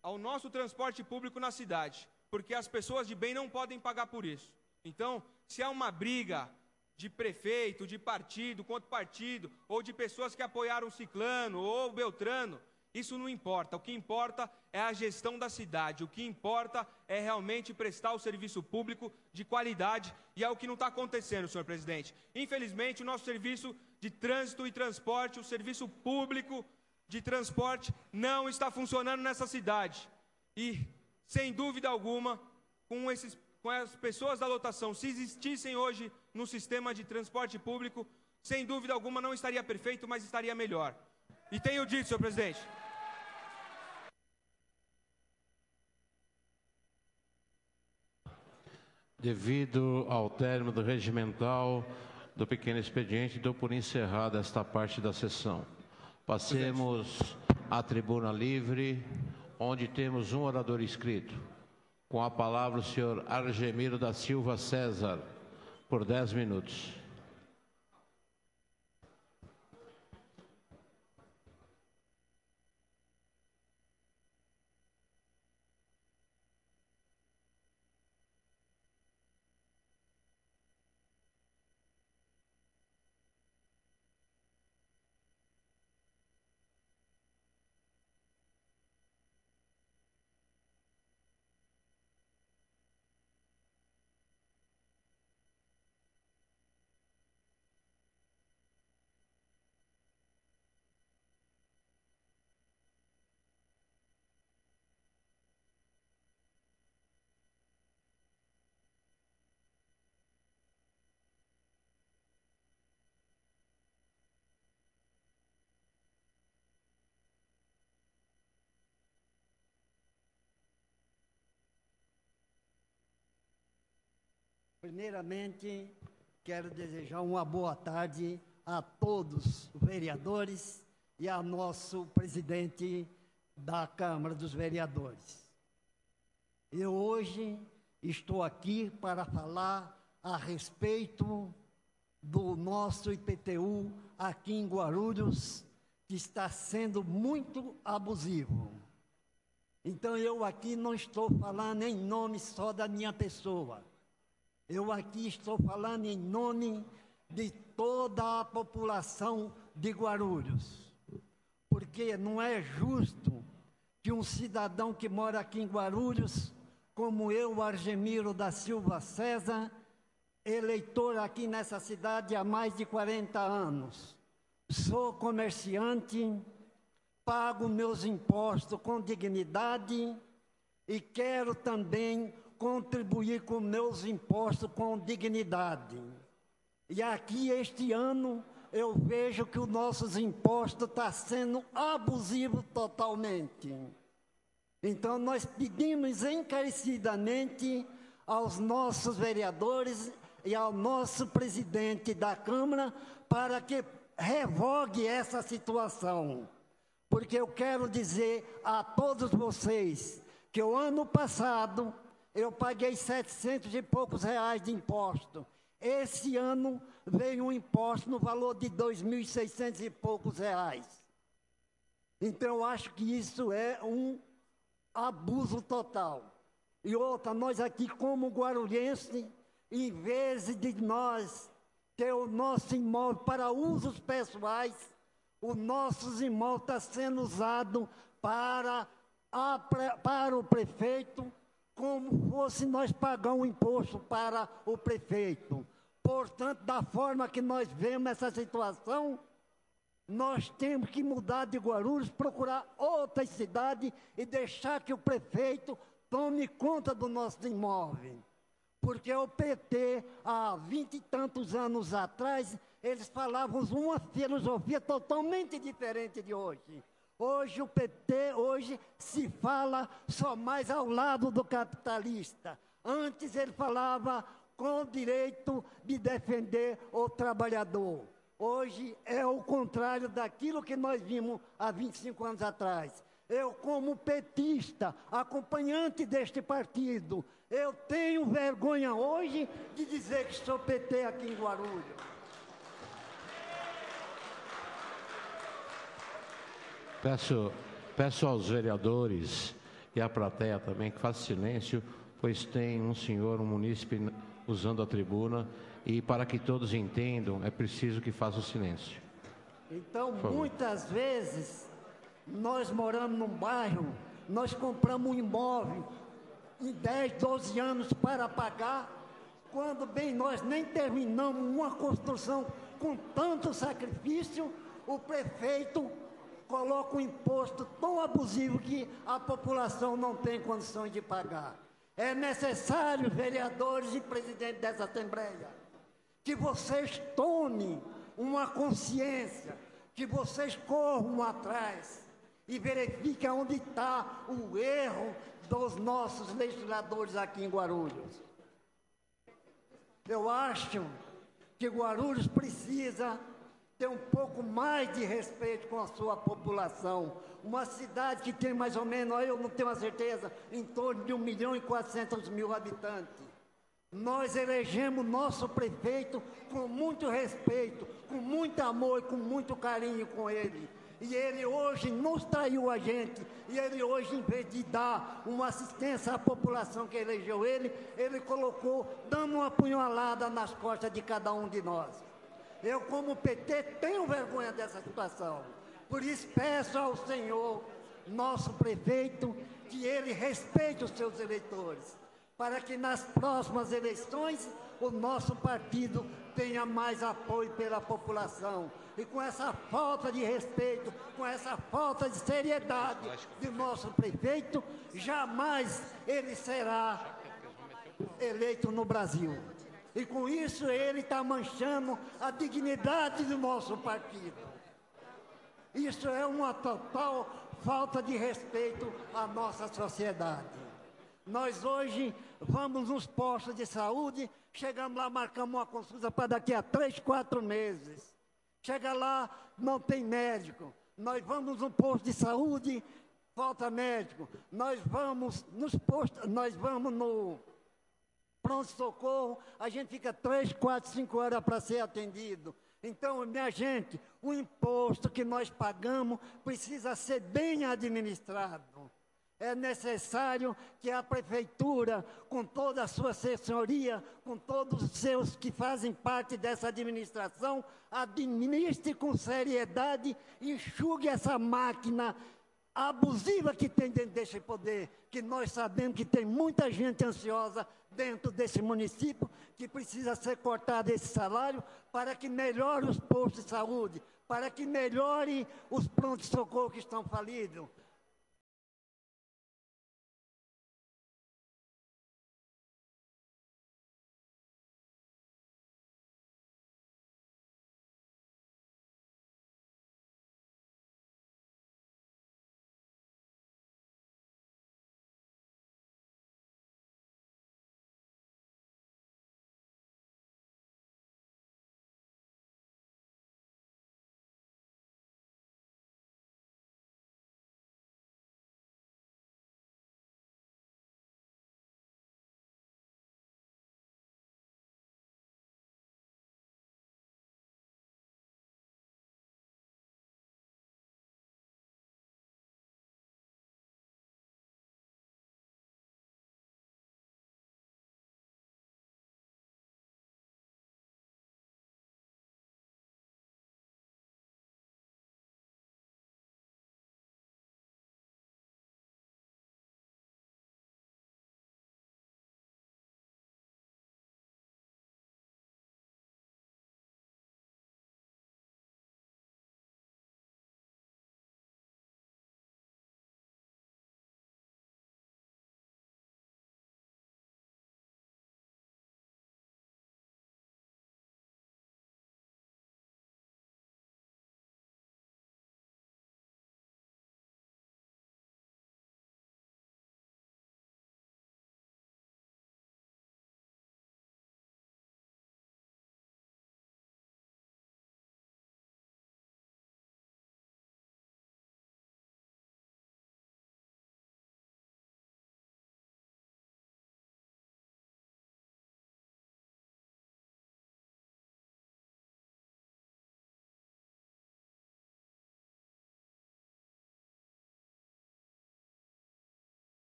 ao nosso transporte público na cidade, porque as pessoas de bem não podem pagar por isso. Então, se há uma briga de prefeito, de partido contra partido, ou de pessoas que apoiaram Ciclano ou Beltrano, isso não importa. O que importa é a gestão da cidade. O que importa é realmente prestar o serviço público de qualidade, e é o que não está acontecendo, senhor presidente. Infelizmente, o nosso serviço de trânsito e transporte, o serviço público de transporte, não está funcionando nessa cidade. E, sem dúvida alguma, com as pessoas da lotação, se existissem hoje no sistema de transporte público, sem dúvida alguma não estaria perfeito, mas estaria melhor. E tenho dito, senhor presidente. Devido ao término do regimental do pequeno expediente, dou por encerrada esta parte da sessão. Passemos à tribuna livre, onde temos um orador inscrito. Com a palavra o senhor Argemiro da Silva César, por 10 minutos. Primeiramente, quero desejar uma boa tarde a todos os vereadores e ao nosso presidente da Câmara dos Vereadores. Eu hoje estou aqui para falar a respeito do nosso IPTU aqui em Guarulhos, que está sendo muito abusivo. Então, eu aqui não estou falando em nome só da minha pessoa. Eu aqui estou falando em nome de toda a população de Guarulhos, porque não é justo que um cidadão que mora aqui em Guarulhos, como eu, Argemiro da Silva César, eleitor aqui nessa cidade há mais de 40 anos, sou comerciante, pago meus impostos com dignidade e quero também contribuir com meus impostos com dignidade. E aqui, este ano, eu vejo que os nossos impostos estão sendo abusivos totalmente. Então, nós pedimos encarecidamente aos nossos vereadores e ao nosso presidente da Câmara para que revogue essa situação. Porque eu quero dizer a todos vocês que o ano passado eu paguei 700 e poucos reais de imposto. Esse ano veio um imposto no valor de 2.600 e poucos reais. Então, eu acho que isso é um abuso total. E outra, nós aqui como guarulhense, em vez de nós ter o nosso imóvel para usos pessoais, o nosso imóvel está sendo usado para o prefeito, como fosse nós pagar um imposto para o prefeito. Portanto, da forma que nós vemos essa situação, nós temos que mudar de Guarulhos, procurar outra cidade e deixar que o prefeito tome conta do nosso imóvel. Porque o PT, há 20 e tantos anos atrás, eles falavam uma filosofia totalmente diferente de hoje. Hoje o PT, se fala só mais ao lado do capitalista. Antes ele falava com o direito de defender o trabalhador. Hoje é o contrário daquilo que nós vimos há 25 anos atrás. Eu, como petista, acompanhante deste partido, eu tenho vergonha hoje de dizer que sou PT aqui em Guarulhos. Peço aos vereadores e à plateia também que façam silêncio, pois tem um senhor, um munícipe, usando a tribuna, e para que todos entendam, é preciso que façam silêncio. Então, muitas vezes, nós moramos num bairro, nós compramos um imóvel em 10, 12 anos para pagar, quando bem nós nem terminamos uma construção com tanto sacrifício, o prefeito coloca um imposto tão abusivo que a população não tem condições de pagar. É necessário, vereadores e presidente dessa Assembleia, que vocês tomem uma consciência, que vocês corram atrás e verifiquem onde está o erro dos nossos legisladores aqui em Guarulhos. Eu acho que Guarulhos precisa ter um pouco mais de respeito com a sua população. Uma cidade que tem mais ou menos, eu não tenho a certeza, em torno de 1.400.000 habitantes. Nós elegemos nosso prefeito com muito respeito, com muito amor e com muito carinho com ele. E ele hoje nos traiu a gente. E ele hoje, em vez de dar uma assistência à população que elegeu ele, ele colocou, dando uma punhalada nas costas de cada um de nós. Eu, como PT, tenho vergonha dessa situação. Por isso, peço ao senhor, nosso prefeito, que ele respeite os seus eleitores, para que nas próximas eleições o nosso partido tenha mais apoio pela população. E com essa falta de respeito, com essa falta de seriedade do nosso prefeito, jamais ele será eleito no Brasil. E com isso ele está manchando a dignidade do nosso partido. Isso é uma total falta de respeito à nossa sociedade. Nós hoje vamos nos postos de saúde, chegamos lá, marcamos uma consulta para daqui a 3, 4 meses. Chega lá, não tem médico. Nós vamos no posto de saúde, falta médico. Nós vamos nos postos, nós vamos no pronto-socorro, a gente fica 3, 4, 5 horas para ser atendido. Então, minha gente, o imposto que nós pagamos precisa ser bem administrado. É necessário que a prefeitura, com toda a sua assessoria, com todos os seus que fazem parte dessa administração, administre com seriedade e enxugue essa máquina abusiva que tem dentro desse poder, que nós sabemos que tem muita gente ansiosa dentro desse município, que precisa ser cortado esse salário para que melhore os postos de saúde, para que melhore os prontos-socorro que estão falidos.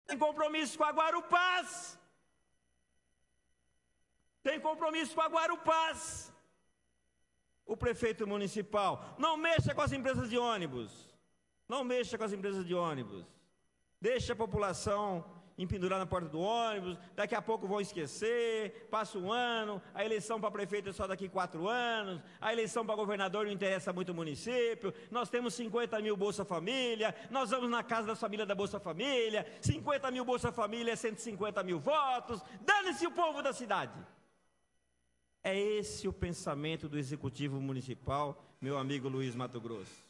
Tem compromisso com a Guarupaz. Tem compromisso com a Guarupaz. O prefeito municipal, não mexa com as empresas de ônibus. Não mexa com as empresas de ônibus. Deixa a população empendurar na porta do ônibus, daqui a pouco vão esquecer, passa um ano, a eleição para prefeito é só daqui 4 anos, a eleição para governador não interessa muito o município, nós temos 50 mil Bolsa Família, nós vamos na casa das famílias da Bolsa Família, 50 mil Bolsa Família é 150 mil votos, dane-se o povo da cidade. É esse o pensamento do Executivo Municipal, meu amigo Luiz Mato Grosso.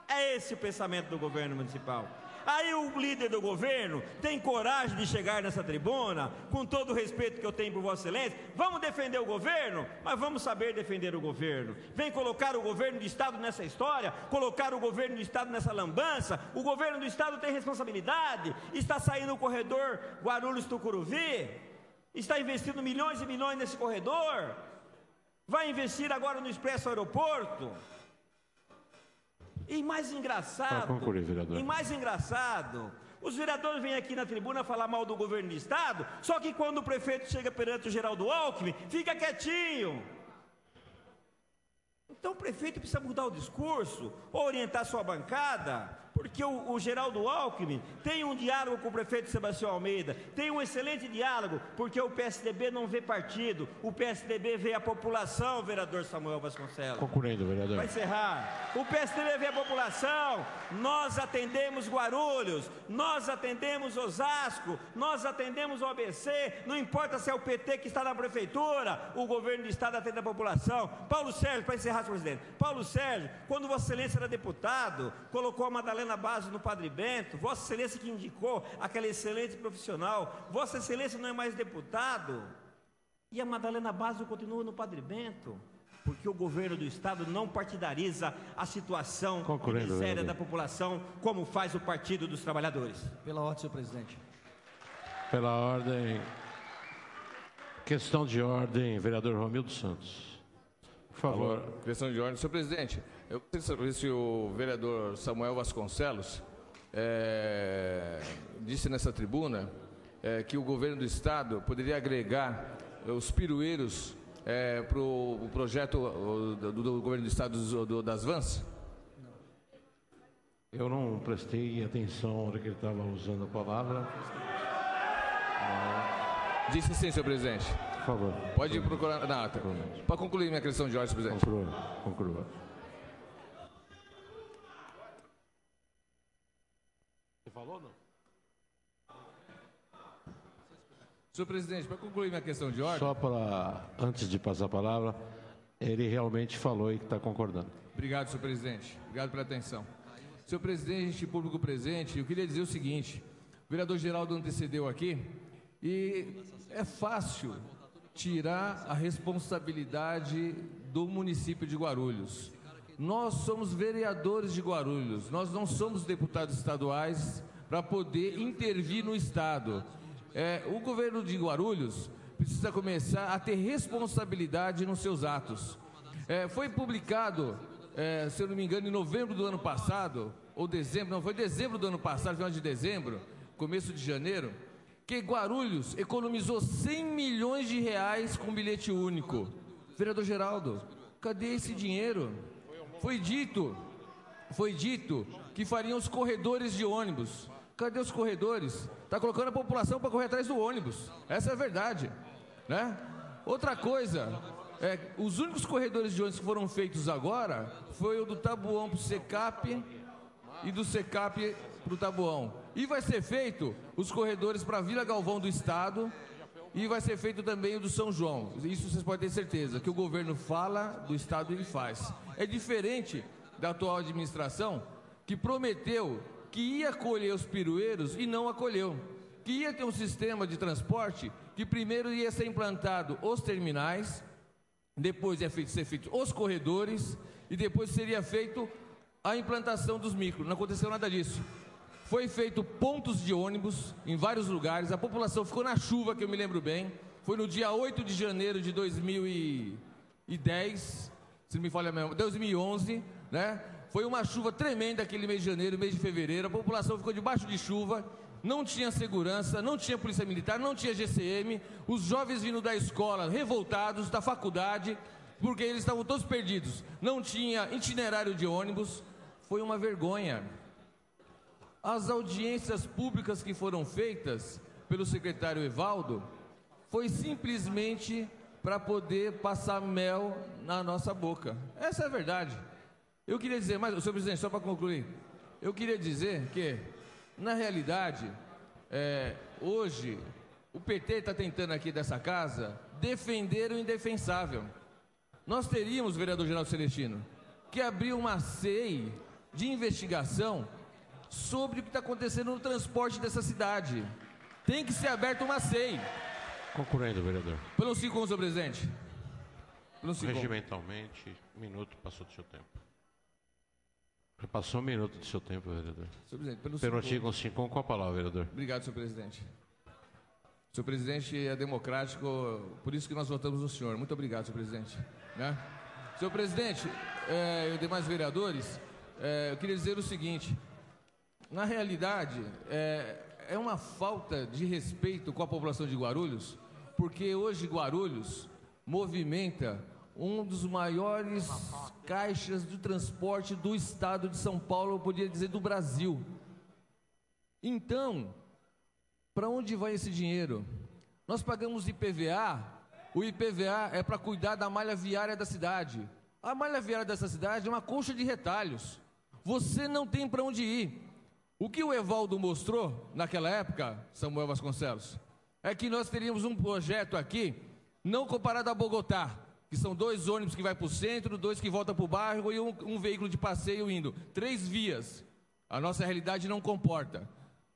É esse o pensamento do governo municipal. Aí o líder do governo tem coragem de chegar nessa tribuna, com todo o respeito que eu tenho por Vossa Excelência, vamos defender o governo, mas vamos saber defender o governo. Vem colocar o governo do Estado nessa história, colocar o governo do Estado nessa lambança. O governo do Estado tem responsabilidade, está saindo o corredor Guarulhos-Tucuruvi, está investindo milhões e milhões nesse corredor, vai investir agora no Expresso Aeroporto. E mais engraçado, os vereadores vêm aqui na tribuna falar mal do governo do Estado, só que quando o prefeito chega perante o Geraldo Alckmin, fica quietinho. Então o prefeito precisa mudar o discurso, orientar sua bancada, porque o Geraldo Alckmin tem um diálogo com o prefeito Sebastião Almeida, tem um excelente diálogo, porque o PSDB não vê partido, o PSDB vê a população, vereador Samuel Vasconcelos. Concluindo, vereador. Vai encerrar. O PSDB vê a população, nós atendemos Guarulhos, nós atendemos Osasco, nós atendemos o ABC, não importa se é o PT que está na prefeitura, o governo do Estado atende a população. Paulo Sérgio, para encerrar, senhor presidente, Paulo Sérgio, quando Vossa Excelência era deputado, colocou a Madalena Base no Padre Bento, Vossa Excelência que indicou aquela excelente profissional, Vossa Excelência não é mais deputado, e a Madalena Base continua no Padre Bento, porque o governo do Estado não partidariza a situação de miséria da população, como faz o Partido dos Trabalhadores. Pela ordem, senhor presidente. Pela ordem. Questão de ordem, vereador Romildo Santos. Por favor. Alô, questão de ordem. Senhor presidente, eu queria saber se o vereador Samuel Vasconcelos disse nessa tribuna que o governo do Estado poderia agregar os pirueiros para o projeto do governo do Estado das vans? Eu não prestei atenção na hora que ele estava usando a palavra. Disse sim, senhor presidente. Por favor. Pode procurar na ata. Para concluir minha questão de ordem, senhor presidente. Conclua. Você falou ou não? Senhor presidente, para concluir minha questão de ordem... Só para, antes de passar a palavra, ele realmente falou e que está concordando. Obrigado, senhor presidente. Obrigado pela atenção. Senhor presidente, público presente, eu queria dizer o seguinte, o vereador Geraldo antecedeu aqui, e é fácil tirar a responsabilidade do município de Guarulhos. Nós somos vereadores de Guarulhos, nós não somos deputados estaduais para poder intervir no Estado. O governo de Guarulhos precisa começar a ter responsabilidade nos seus atos. Foi publicado, se eu não me engano, em novembro do ano passado, ou dezembro, não, foi dezembro do ano passado, final de dezembro, começo de janeiro, que Guarulhos economizou 100 milhões de reais com bilhete único. Vereador Geraldo, cadê esse dinheiro? Foi dito que fariam os corredores de ônibus. Cadê os corredores? Está colocando a população para correr atrás do ônibus. Essa é a verdade, né? Outra coisa, os únicos corredores de ônibus que foram feitos agora foi o do Taboão para o Secap e do Secap para o Taboão. E vai ser feito os corredores para a Vila Galvão do Estado e vai ser feito também o do São João. Isso vocês podem ter certeza, que o governo fala, do Estado ele faz. É diferente da atual administração, que prometeu que ia acolher os pirueiros e não acolheu. Que ia ter um sistema de transporte que primeiro ia ser implantado os terminais, depois ia ser feito os corredores e depois seria feito a implantação dos micros. Não aconteceu nada disso. Foi feito pontos de ônibus em vários lugares, a população ficou na chuva, que eu me lembro bem, foi no dia 8 de janeiro de 2010, se não me falha a memória, 2011, né? Foi uma chuva tremenda aquele mês de janeiro, mês de fevereiro, a população ficou debaixo de chuva, não tinha segurança, não tinha polícia militar, não tinha GCM, os jovens vindo da escola revoltados, da faculdade, porque eles estavam todos perdidos, não tinha itinerário de ônibus, foi uma vergonha. As audiências públicas que foram feitas pelo secretário Evaldo foi simplesmente para poder passar mel na nossa boca. Essa é a verdade. Eu queria dizer, mas, senhor presidente, só para concluir, eu queria dizer que, na realidade, hoje, o PT está tentando aqui dessa casa defender o indefensável. Nós teríamos, vereador Geraldo Celestino, que abrir uma CEI de investigação sobre o que está acontecendo no transporte dessa cidade. Tem que ser aberta uma CEI. Concluindo, vereador. Pelo 5, senhor presidente. Regimentalmente, minuto passou do seu tempo. Já passou 1 minuto do seu tempo, vereador. Senhor presidente, pelo artigo 5, com a palavra, vereador. Obrigado, senhor presidente. O senhor presidente é democrático, por isso que nós votamos no senhor. Muito obrigado, senhor presidente. Né? Senhor presidente, e demais vereadores, eu queria dizer o seguinte. Na realidade, é uma falta de respeito com a população de Guarulhos, porque hoje Guarulhos movimenta um dos maiores caixas de transporte do estado de São Paulo, eu poderia dizer do Brasil. Então, para onde vai esse dinheiro? Nós pagamos IPVA, o IPVA é para cuidar da malha viária da cidade. A malha viária dessa cidade é uma colcha de retalhos. Você não tem para onde ir. O que o Evaldo mostrou naquela época, Samuel Vasconcelos, é que nós teríamos um projeto aqui, não comparado a Bogotá, que são 2 ônibus que vai para o centro, 2 que voltam para o bairro e um veículo de passeio indo. 3 vias. A nossa realidade não comporta.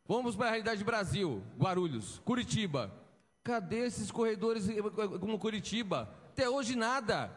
Vamos para a realidade Brasil, Guarulhos, Curitiba. Cadê esses corredores como Curitiba? Até hoje nada.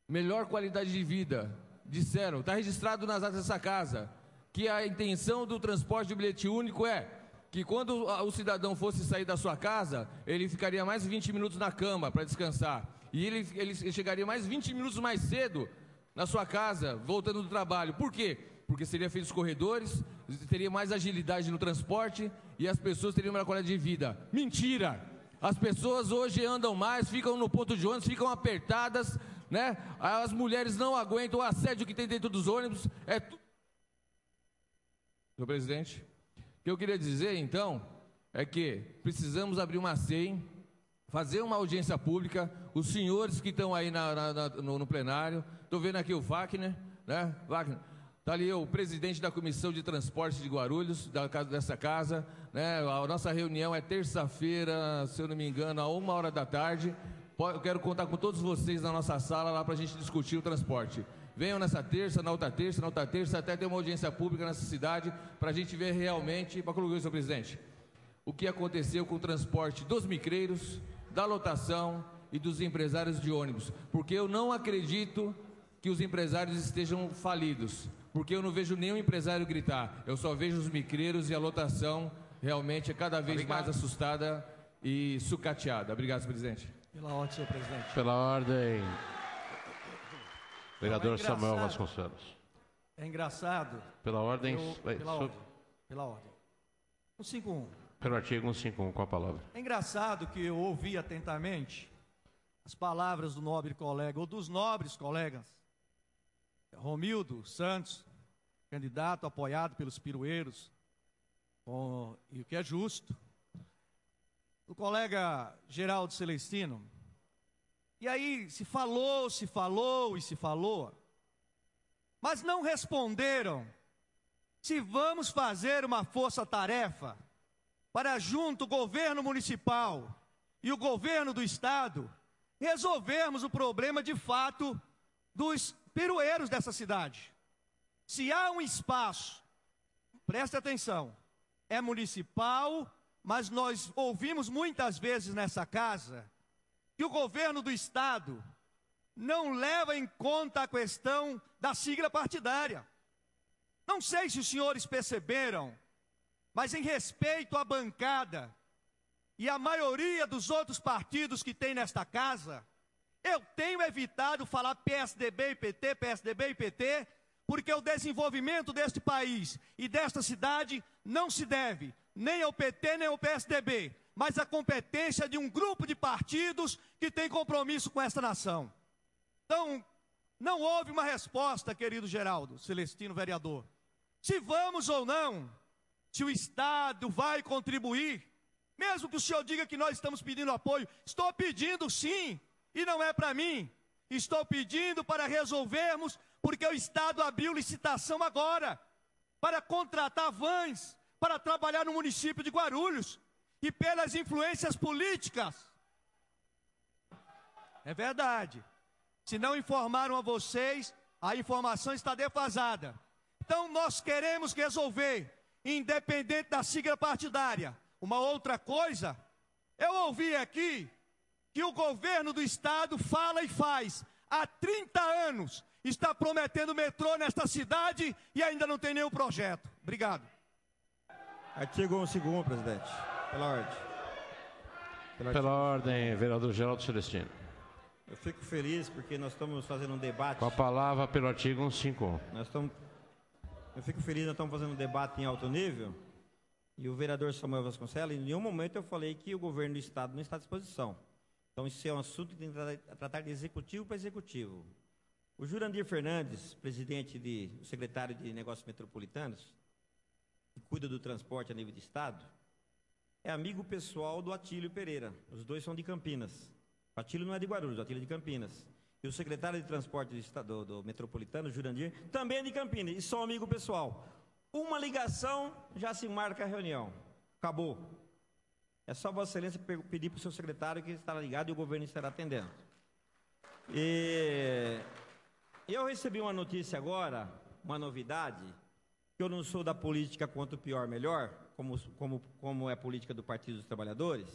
Melhor qualidade de vida. Disseram, está registrado nas atas dessa casa, que a intenção do transporte de bilhete único é que quando o cidadão fosse sair da sua casa, ele ficaria mais 20 minutos na cama para descansar. E ele chegaria mais 20 minutos mais cedo na sua casa, voltando do trabalho. Por quê? Porque seria feito os corredores, teria mais agilidade no transporte e as pessoas teriam uma qualidade de vida. Mentira! As pessoas hoje andam mais, ficam no ponto de ônibus, ficam apertadas, né? As mulheres não aguentam o assédio que tem dentro dos ônibus. Senhor presidente, o que eu queria dizer, então, é que precisamos abrir uma CEI, fazer uma audiência pública, os senhores que estão aí no plenário, estou vendo aqui o Wagner, né? Wagner, está ali o presidente da Comissão de Transporte de Guarulhos, dessa casa, né? A nossa reunião é terça-feira, se eu não me engano, a 1h da tarde. Eu quero contar com todos vocês na nossa sala lá para a gente discutir o transporte. Venham nessa terça, na outra terça, até ter uma audiência pública nessa cidade, para a gente ver realmente, para concluir, senhor presidente, o que aconteceu com o transporte dos micreiros, da lotação e dos empresários de ônibus. Porque eu não acredito que os empresários estejam falidos, porque eu não vejo nenhum empresário gritar, eu só vejo os micreiros e a lotação realmente é cada vez mais assustada e sucateada. Obrigado, senhor presidente. Pela ordem, senhor presidente. Pela ordem. Vereador Samuel Vasconcelos. É engraçado. Pela ordem. Pela ordem. 151. Pelo artigo 151, com a palavra. É engraçado que eu ouvi atentamente as palavras do nobre colega, ou dos nobres colegas, Romildo Santos, candidato apoiado pelos pirueiros, e o que é justo, o colega Geraldo Celestino. E aí se falou, mas não responderam se vamos fazer uma força-tarefa para junto o governo municipal e o governo do estado resolvermos o problema de fato dos pirueiros dessa cidade. Se há um espaço, preste atenção, é municipal, mas nós ouvimos muitas vezes nessa casa que o governo do estado não leva em conta a questão da sigla partidária. Não sei se os senhores perceberam, mas em respeito à bancada e à maioria dos outros partidos que tem nesta casa, eu tenho evitado falar PSDB e PT, porque o desenvolvimento deste país e desta cidade não se deve nem ao PT nem ao PSDB, mas à competência de um grupo de partidos que tem compromisso com esta nação. Então, não houve uma resposta, querido Geraldo Celestino, vereador. Se vamos ou não, se o Estado vai contribuir, mesmo que o senhor diga que nós estamos pedindo apoio, estou pedindo sim, e não é para mim. Estou pedindo para resolvermos, porque o Estado abriu licitação agora, para contratar vans, para trabalhar no município de Guarulhos, e pelas influências políticas. É verdade. Se não informaram a vocês, a informação está defasada. Então nós queremos resolver, independente da sigla partidária. Uma outra coisa, eu ouvi aqui que o governo do estado fala e faz. Há 30 anos está prometendo metrô nesta cidade e ainda não tem nenhum projeto. Obrigado. Artigo 151, presidente. Pela ordem. Pela ordem, vereador Geraldo Celestino. Eu fico feliz porque nós estamos fazendo um debate. Com a palavra pelo artigo 151. Eu fico feliz, nós estamos fazendo um debate em alto nível. E o vereador Samuel Vasconcelos, em nenhum momento eu falei que o governo do estado não está à disposição. Então isso é um assunto que tem que tratar de executivo para executivo. O Jurandir Fernandes, o secretário de Negócios Metropolitanos, que cuida do transporte a nível de estado, é amigo pessoal do Atílio Pereira. Os dois são de Campinas. O Atílio não é de Guarulhos, o Atílio é de Campinas. E o secretário de transporte do Metropolitano, Jurandir, também é de Campinas, e são amigo pessoal. Uma ligação, já se marca a reunião. Acabou. É só Vossa Excelência pedir para o seu secretário que estará ligado e o governo estará atendendo. E eu recebi uma notícia agora, uma novidade, que eu não sou da política quanto pior melhor, como é a política do Partido dos Trabalhadores.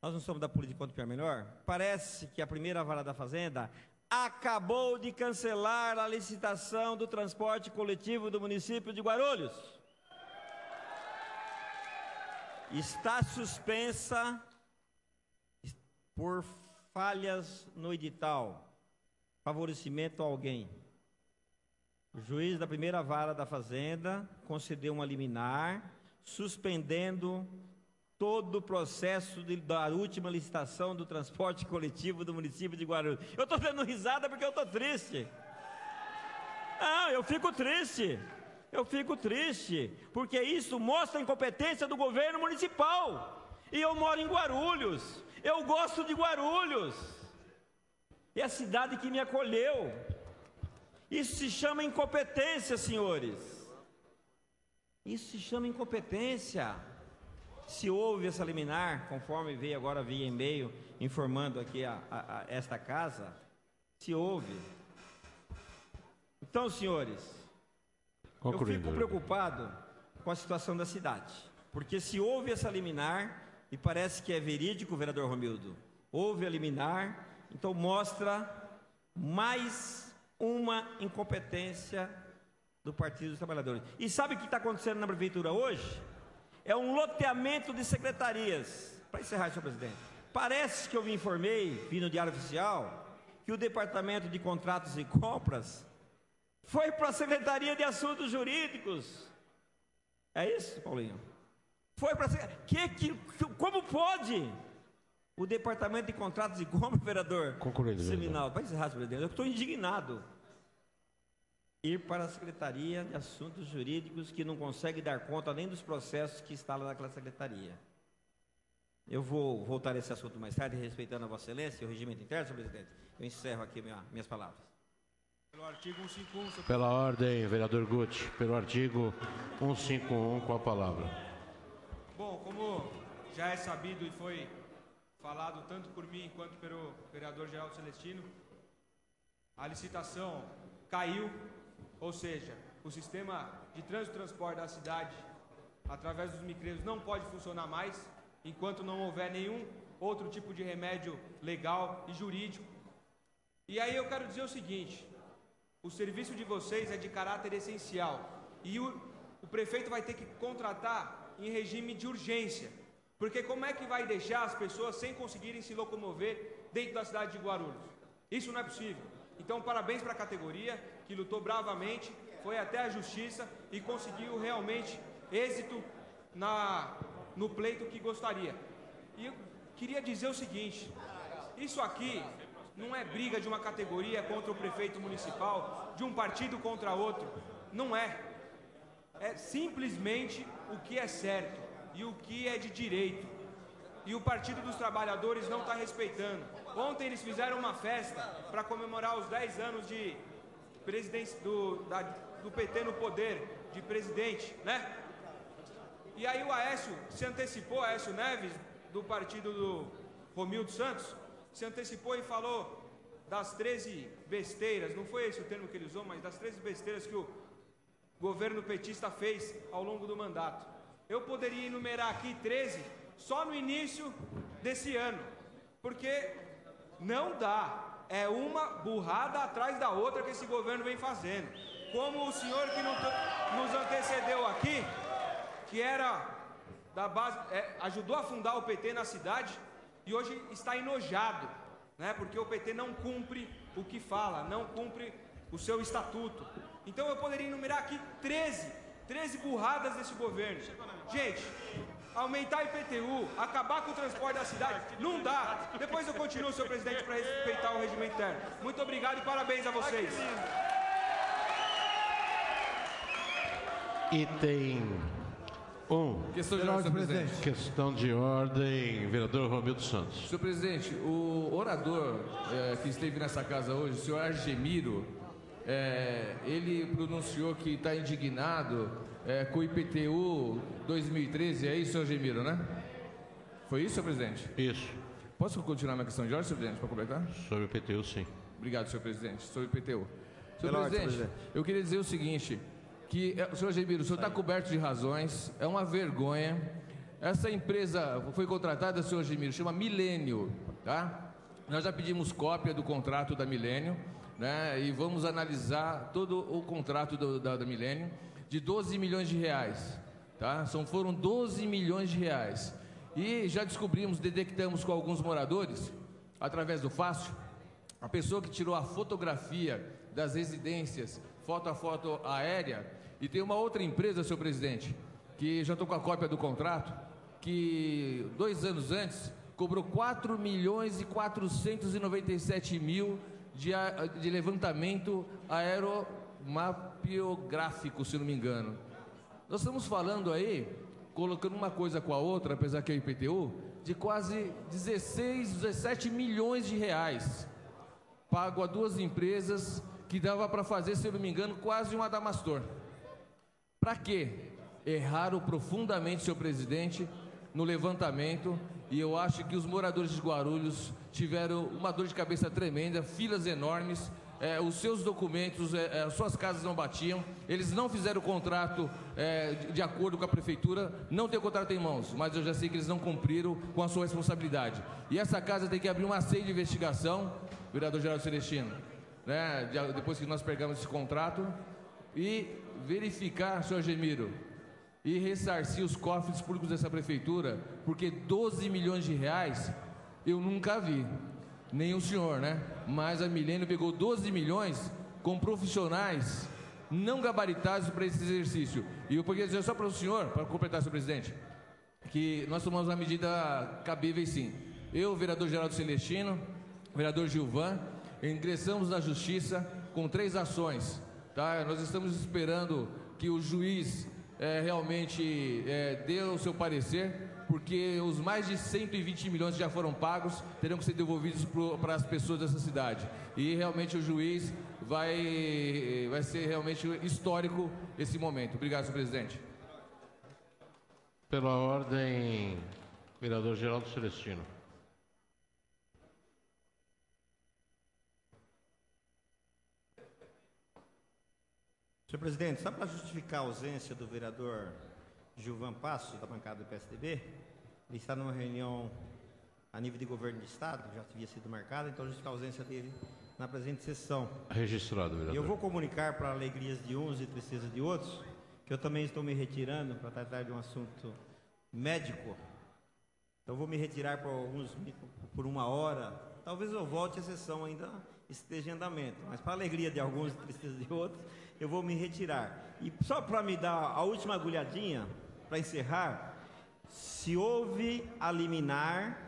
Nós não somos da política quanto pior melhor. Parece que a primeira vara da Fazenda acabou de cancelar a licitação do transporte coletivo do município de Guarulhos. Está suspensa por falhas no edital, favorecimento a alguém. O juiz da primeira vara da Fazenda concedeu uma liminar, suspendendo todo o processo da última licitação do transporte coletivo do município de Guarulhos. Eu estou dando risada porque eu estou triste. Eu fico triste. Eu fico triste, porque isso mostra a incompetência do governo municipal. E eu moro em Guarulhos. Eu gosto de Guarulhos. É a cidade que me acolheu. Isso se chama incompetência, senhores. Isso se chama incompetência. Se houve essa liminar, conforme veio agora via e-mail, informando aqui a esta casa, se houve. Então, senhores, eu fico preocupado com a situação da cidade, porque se houve essa liminar, e parece que é verídico, vereador Romildo, houve a liminar, então mostra mais uma incompetência do Partido dos Trabalhadores. E sabe o que está acontecendo na prefeitura hoje? É um loteamento de secretarias. Para encerrar, senhor presidente, parece que eu me informei, vi no Diário Oficial, que o Departamento de Contratos e Compras foi para a Secretaria de Assuntos Jurídicos. É isso, Paulinho? Foi para a como pode o Departamento de Contratos e Compras, vereador Seminal, para encerrar, senhor presidente, eu estou indignado. Ir para a Secretaria de Assuntos Jurídicos, que não consegue dar conta nem dos processos que instalam naquela secretaria. Eu vou voltar a esse assunto mais tarde, respeitando a Vossa Excelência e o regimento interno, senhor presidente. Eu encerro aqui minhas palavras. Pelo artigo 151, senhor... Pela ordem, vereador Guti, pelo artigo 151, com a palavra. Bom, como já é sabido e foi falado tanto por mim quanto pelo vereador Geraldo Celestino, a licitação caiu. Ou seja, o sistema de trânsito e transporte da cidade, através dos micreiros, não pode funcionar mais, enquanto não houver nenhum outro tipo de remédio legal e jurídico. E aí eu quero dizer o seguinte, o serviço de vocês é de caráter essencial, e o prefeito vai ter que contratar em regime de urgência, porque como é que vai deixar as pessoas sem conseguirem se locomover dentro da cidade de Guarulhos? Isso não é possível. Então, parabéns para a categoria, que lutou bravamente, foi até a justiça e conseguiu realmente êxito no pleito que gostaria. E eu queria dizer o seguinte, isso aqui não é briga de uma categoria contra o prefeito municipal, de um partido contra outro, não é. É simplesmente o que é certo e o que é de direito. E o Partido dos Trabalhadores não está respeitando. Ontem eles fizeram uma festa para comemorar os 10 anos de presidência do PT no poder, de presidente, né? E aí o Aécio se antecipou, Aécio Neves, do partido do Romildo Santos, se antecipou e falou das 13 besteiras, não foi esse o termo que ele usou, mas das 13 besteiras que o governo petista fez ao longo do mandato. Eu poderia enumerar aqui 13 só no início desse ano, porque não dá, é uma burrada atrás da outra que esse governo vem fazendo. Como o senhor que nos antecedeu aqui, que era da base, ajudou a fundar o PT na cidade e hoje está enojado, né, porque o PT não cumpre o que fala, não cumpre o seu estatuto. Então eu poderia enumerar aqui 13 burradas desse governo. Gente, aumentar IPTU, acabar com o transporte da cidade, não dá. Depois eu continuo, senhor presidente, para respeitar o regimento interno. Muito obrigado e parabéns a vocês. Item 1. Questão de ordem, senhor presidente. Questão de ordem, vereador Romildo Santos. Senhor presidente, o orador que esteve nessa casa hoje, o senhor Argemiro, ele pronunciou que está indignado com o IPTU 2013, é isso, senhor Argemiro, né? Foi isso, senhor presidente? Isso. Posso continuar minha questão de ordem, senhor presidente, para completar? Sobre o IPTU, sim. Obrigado, senhor presidente. Sobre o IPTU. Senhor presidente, eu queria dizer o seguinte, que, senhor Argemiro, o senhor está coberto de razões, é uma vergonha. Essa empresa foi contratada, senhor Argemiro, chama Milênio, tá? Nós já pedimos cópia do contrato da Milênio, né? E vamos analisar todo o contrato da Milênio, de 12 milhões de reais, tá? Foram 12 milhões de reais. E já descobrimos, detectamos com alguns moradores, através do Fácil, a pessoa que tirou a fotografia das residências, foto a foto aérea. E tem uma outra empresa, senhor presidente, que já estou com a cópia do contrato, que 2 anos antes cobrou 4 milhões e 497 mil de levantamento aeromapiográfico, se não me engano. Nós estamos falando aí, colocando uma coisa com a outra, apesar que é o IPTU, de quase 17 milhões de reais, pago a 2 empresas que dava para fazer, se não me engano, quase um Adamastor. Para quê? Erraram profundamente, senhor presidente, no levantamento, e eu acho que os moradores de Guarulhos tiveram uma dor de cabeça tremenda, filas enormes, os seus documentos, as suas casas não batiam, eles não fizeram o contrato de acordo com a prefeitura, não tem o contrato em mãos, mas eu já sei que eles não cumpriram com a sua responsabilidade. E essa casa tem que abrir uma CEI de investigação, vereador Geraldo Celestino, né, depois que nós pegamos esse contrato, e verificar, senhor Argemiro, e ressarcir os cofres públicos dessa prefeitura, porque 12 milhões de reais eu nunca vi, nem o senhor, né? Mas a Milênio pegou 12 milhões com profissionais não gabaritados para esse exercício. E eu poderia dizer só para o senhor, para completar, senhor presidente, que nós tomamos uma medida cabível, sim. Eu, vereador Geraldo Celestino, vereador Gilvan, ingressamos na justiça com 3 ações, tá? Nós estamos esperando que o juiz realmente dê o seu parecer, porque os mais de 120 milhões que já foram pagos terão que ser devolvidos para as pessoas dessa cidade. E realmente o juiz vai ser realmente histórico esse momento. Obrigado, senhor presidente. Pela ordem, vereador Geraldo Celestino. Senhor presidente, só para justificar a ausência do vereador Gilvan Passos, da bancada do PSDB, ele está numa reunião a nível de governo de Estado, que já havia sido marcada, então justificar a ausência dele na presente sessão. Registrado, vereador. Eu vou comunicar para alegrias de uns e tristeza de outros, que eu também estou me retirando para tratar de um assunto médico. Então vou me retirar por 1 hora, talvez eu volte à sessão ainda esteja em andamento, mas para alegria de alguns e tristeza de outros, eu vou me retirar. E só para me dar a última agulhadinha, para encerrar, se houve a liminar,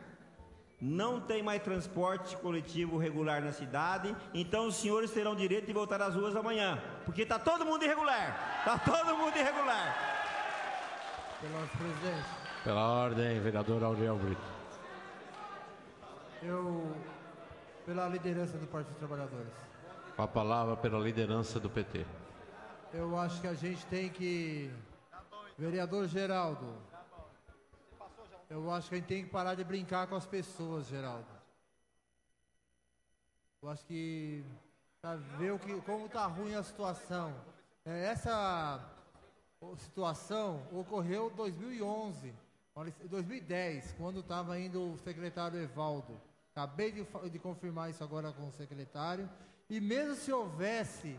não tem mais transporte coletivo regular na cidade, então os senhores terão direito de voltar às ruas amanhã, porque está todo mundo irregular, está todo mundo irregular. Pela ordem, presidente. Pela ordem, vereador Auriel Brito. Pela liderança do Partido dos Trabalhadores. Com a palavra pela liderança do PT. Eu acho que a gente tem que... Vereador Geraldo, eu acho que a gente tem que parar de brincar com as pessoas, Geraldo. Eu acho que... Pra ver como está ruim a situação. Essa situação ocorreu em 2011, 2010, quando estava indo o secretário Evaldo. Acabei de confirmar isso agora com o secretário. E mesmo se houvesse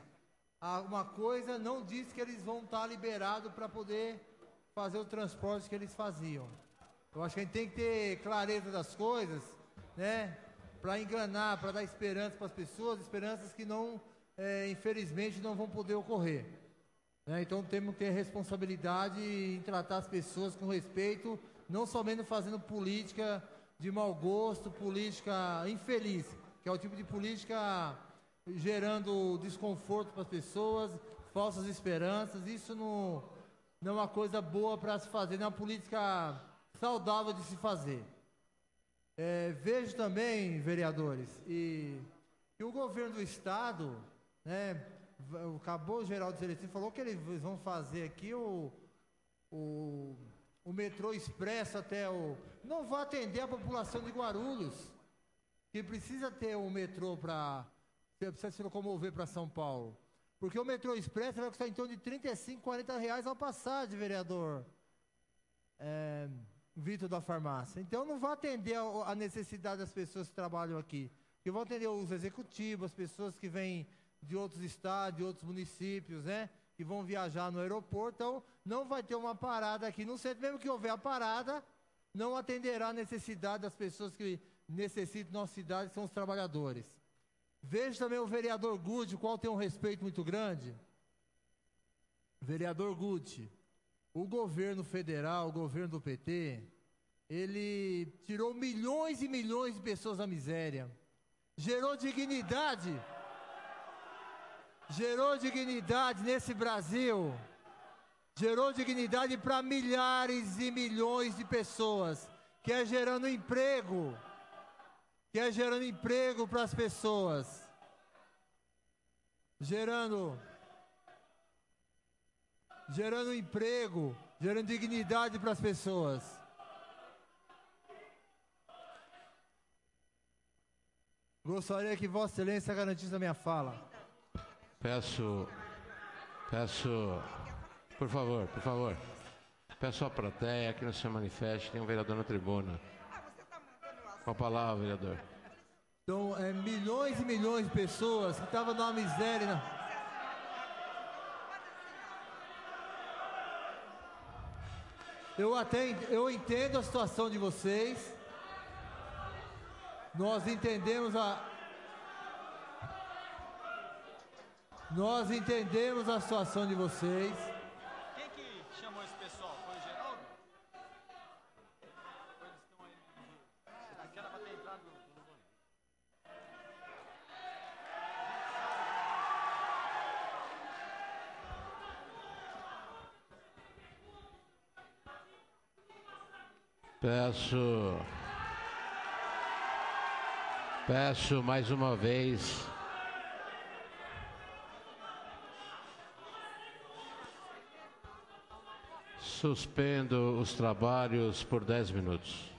alguma coisa, não diz que eles vão estar liberados para poder fazer o transporte que eles faziam. Eu acho que a gente tem que ter clareza das coisas, né? Para enganar, para dar esperança para as pessoas, esperanças que não, infelizmente, não vão poder ocorrer. Então temos que ter responsabilidade em tratar as pessoas com respeito, não somente fazendo política de mau gosto, política infeliz, que é o tipo de política gerando desconforto para as pessoas, falsas esperanças. Isso não é uma coisa boa para se fazer, não é uma política saudável de se fazer. Vejo também, vereadores, que o governo do Estado, né, acabou o Geraldo Celestino, falou que eles vão fazer aqui o metrô expresso até o... Não vai atender a população de Guarulhos, que precisa ter um metrô para... Precisa se locomover para São Paulo. Porque o metrô expresso vai custar em torno de 35, 40 reais uma passagem, vereador Vitor da Farmácia. Então não vai atender a necessidade das pessoas que trabalham aqui. Que vão atender os executivos, as pessoas que vêm de outros estados, de outros municípios, né? Que vão viajar no aeroporto. Então não vai ter uma parada aqui no centro. Mesmo que houver a parada, não atenderá a necessidade das pessoas que necessitam da nossa cidade, que são os trabalhadores. Vejo também o vereador Guti, o qual tem um respeito muito grande. Vereador Guti, o governo federal, o governo do PT, ele tirou milhões e milhões de pessoas da miséria. Gerou dignidade nesse Brasil. Gerou dignidade para milhares e milhões de pessoas, que é gerando emprego para as pessoas, gerando emprego, gerando dignidade para as pessoas. Gostaria que Vossa Excelência garantisse a minha fala. Peço, por favor, peço à plateia que não se manifeste, tem um vereador na tribuna. Com a palavra, vereador. Então, milhões e milhões de pessoas que estavam numa miséria. Eu entendo a situação de vocês. Nós entendemos a situação de vocês. Quem que chamou esse pessoal? Foi o Geraldo? Aquela para ter entrado no Peço mais uma vez. Suspendo os trabalhos por 10 minutos.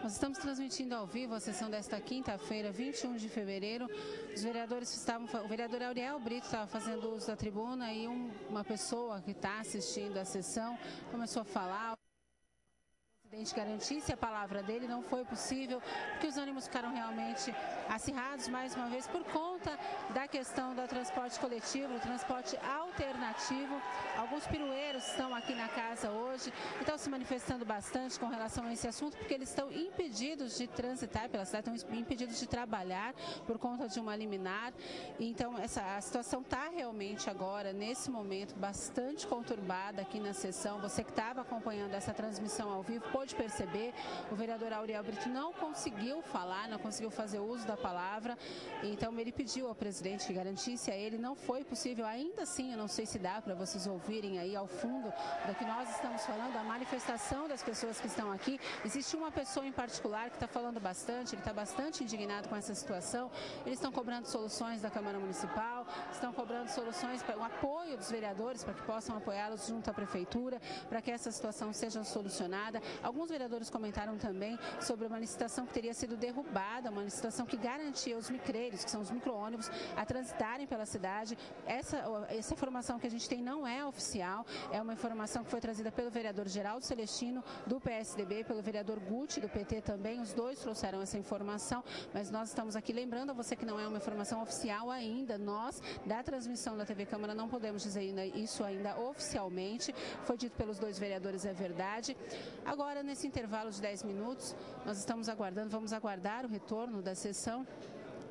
Nós estamos transmitindo ao vivo a sessão desta quinta-feira, 21 de fevereiro. Os vereadores o vereador Auriel Brito estava fazendo uso da tribuna e uma pessoa que está assistindo a sessão começou a falar. O presidente garantisse a palavra dele, não foi possível, porque os ânimos ficaram realmente acirrados mais uma vez por conta da questão do transporte coletivo, do transporte alternativo. Alguns pirueiros estão aqui na casa hoje e estão se manifestando bastante com relação a esse assunto, porque eles estão impedidos de transitar pela cidade, estão impedidos de trabalhar por conta de uma liminar. Então, a situação está realmente agora, nesse momento, bastante conturbada aqui na sessão. Você que estava acompanhando essa transmissão ao vivo pôde perceber, o vereador Auriel Brito não conseguiu falar, não conseguiu fazer uso da palavra, então ele pediu ao presidente que garantisse a ele, não foi possível, ainda assim, eu não sei se dá para vocês ouvirem aí ao fundo do que nós estamos falando, a manifestação das pessoas que estão aqui. Existe uma pessoa em particular que está falando bastante, ele está bastante indignado com essa situação, eles estão cobrando soluções da Câmara Municipal, estão cobrando soluções para o apoio dos vereadores, para que possam apoiá-los junto à Prefeitura, para que essa situação seja solucionada. Alguns vereadores comentaram também sobre uma licitação que teria sido derrubada, uma licitação que garantia os micreiros, que são os micro-ônibus, a transitarem pela cidade. Essa informação que a gente tem não é oficial, é uma informação que foi trazida pelo vereador Geraldo Celestino, do PSDB, pelo vereador Guti, do PT também. Os dois trouxeram essa informação, mas nós estamos aqui lembrando a você que não é uma informação oficial ainda. Nós, da transmissão da TV Câmara, não podemos dizer isso ainda oficialmente. Foi dito pelos dois vereadores, é verdade. Agora, nesse intervalo de 10 minutos, nós estamos aguardando, vamos aguardar o retorno da sessão.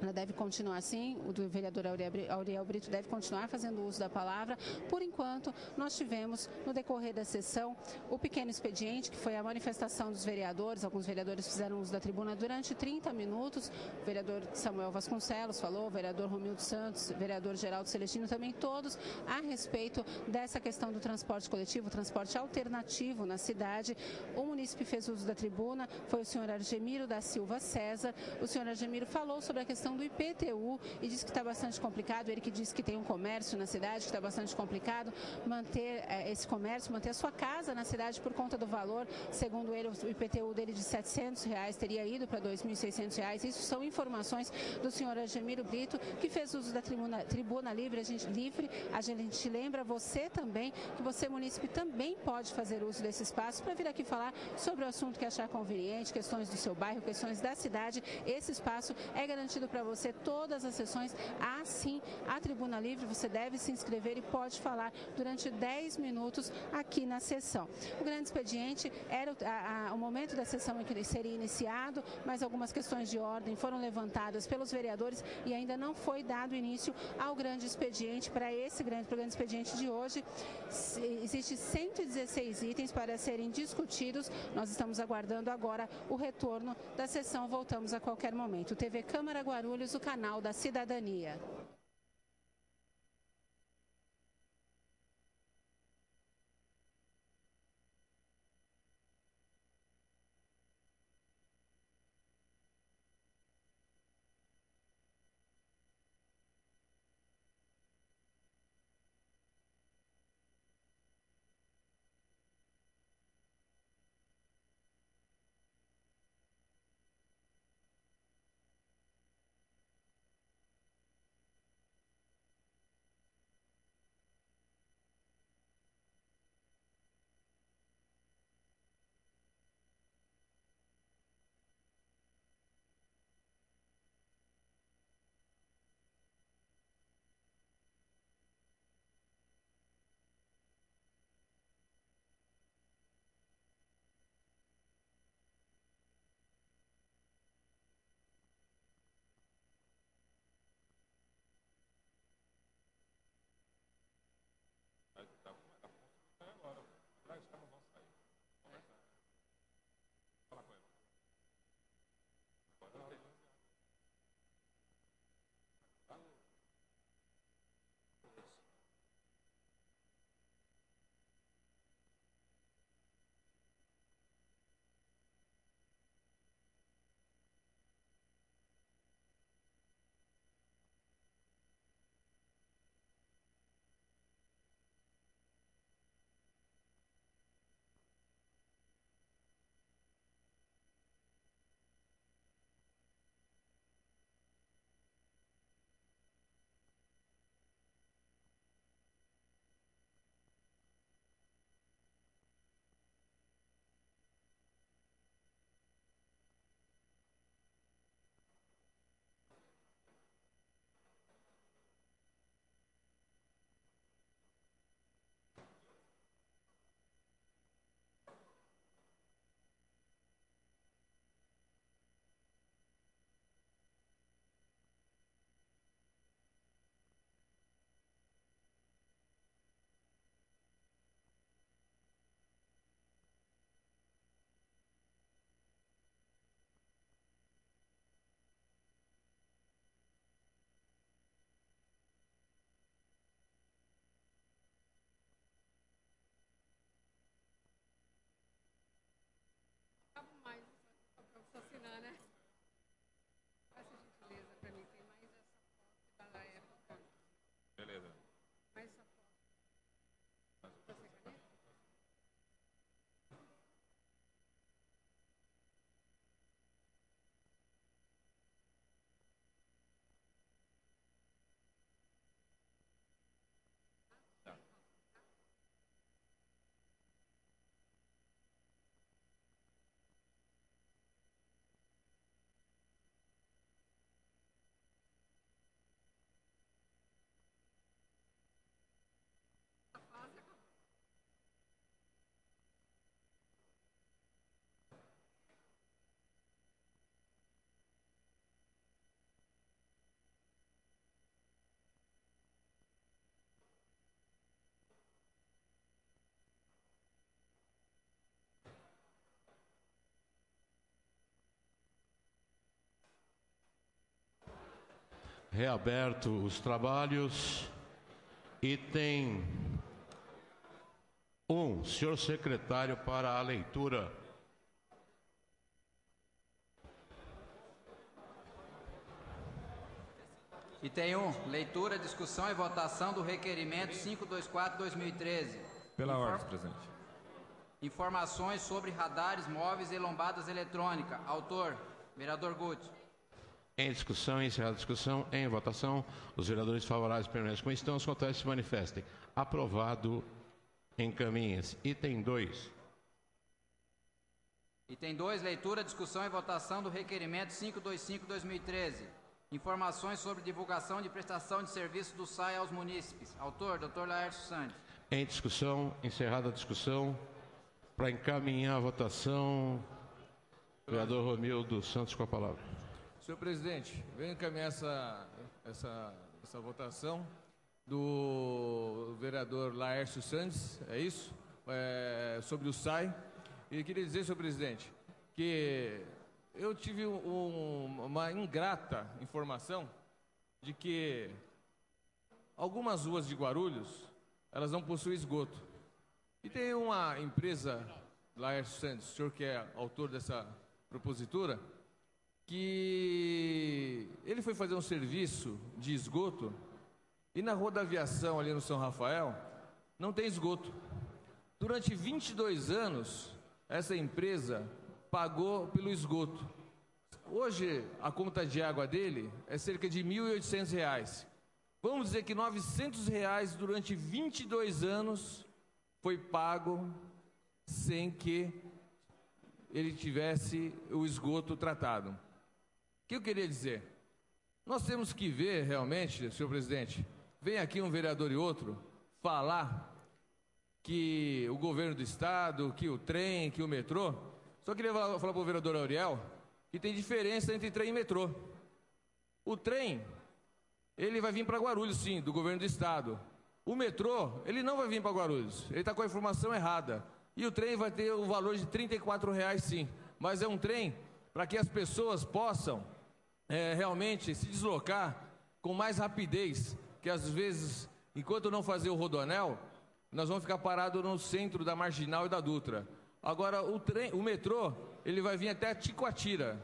Ela deve continuar assim, o do vereador Auriel Brito deve continuar fazendo uso da palavra. Por enquanto, nós tivemos, no decorrer da sessão, o pequeno expediente, que foi a manifestação dos vereadores. Alguns vereadores fizeram uso da tribuna durante 30 minutos. O vereador Samuel Vasconcelos falou, o vereador Romildo Santos, o vereador Geraldo Celestino, também todos a respeito dessa questão do transporte coletivo, transporte alternativo na cidade. O munícipe fez uso da tribuna, foi o senhor Argemiro da Silva César. O senhor Argemiro falou sobre a questão do IPTU e disse que está bastante complicado, ele que disse que tem um comércio na cidade, que está bastante complicado manter esse comércio, manter a sua casa na cidade por conta do valor. Segundo ele, o IPTU dele de R$700 teria ido para R$2.600. Isso são informações do senhor Argemiro Brito, que fez uso da tribuna livre. A gente lembra você também que você, munícipe, também pode fazer uso desse espaço para vir aqui falar sobre o assunto que achar conveniente, questões do seu bairro, questões da cidade. Esse espaço é garantido para você todas as sessões. Assim, a tribuna livre, você deve se inscrever e pode falar durante 10 minutos aqui na sessão. O grande expediente era o momento da sessão em que ele seria iniciado, mas algumas questões de ordem foram levantadas pelos vereadores e ainda não foi dado início ao grande expediente. Para o grande expediente de hoje, existe 116 itens para serem discutidos. Nós estamos aguardando agora o retorno da sessão. Voltamos a qualquer momento. TV Câmara Guarulhos, o canal da cidadania. lá, né? Faça gentileza para mim, tem mais essa foto da época. Beleza. Mais essa foto. Você caneta? Reaberto os trabalhos. Item 1, senhor secretário, para a leitura. Item 1, leitura, discussão e votação do requerimento 524/2013. Pela ordem, presidente. Informações sobre radares móveis e lombadas eletrônicas. Autor, vereador Guti. Em discussão, encerrada a discussão, em votação, os vereadores favoráveis permanecem como estão, os contrários se manifestem. Aprovado, encaminha-se. Item 2. Item 2, leitura, discussão e votação do requerimento 525/2013. Informações sobre divulgação de prestação de serviço do SAI aos munícipes. Autor, Dr. Laércio Santos. Em discussão, encerrada a discussão, para encaminhar a votação, vereador Romildo Santos com a palavra. Senhor presidente, venho encaminhar essa votação do vereador Laércio Santos, é isso? Sobre o SAI. E queria dizer, senhor presidente, que eu tive uma ingrata informação de que algumas ruas de Guarulhos, elas não possuem esgoto. E tem uma empresa, Laércio Santos, o senhor que é autor dessa propositura, que ele foi fazer um serviço de esgoto e na Rua da Aviação, ali no São Rafael, não tem esgoto. Durante 22 anos, essa empresa pagou pelo esgoto. Hoje, a conta de água dele é cerca de R$ 1.800. Vamos dizer que R$ 900 durante 22 anos foi pago sem que ele tivesse o esgoto tratado. O que eu queria dizer? Nós temos que ver realmente, senhor presidente, vem aqui um vereador e outro falar que o governo do estado, que o trem, que o metrô. Só queria falar para o vereador Auriel que tem diferença entre trem e metrô. O trem, ele vai vir para Guarulhos, sim, do governo do estado. O metrô, ele não vai vir para Guarulhos, ele está com a informação errada. E o trem vai ter o valor de R$ 34,00, sim. Mas é um trem para que as pessoas possam realmente se deslocar com mais rapidez, que às vezes, enquanto não fazer o rodoanel, nós vamos ficar parados no centro da Marginal e da Dutra. Agora, o metrô, ele vai vir até Ticoatira.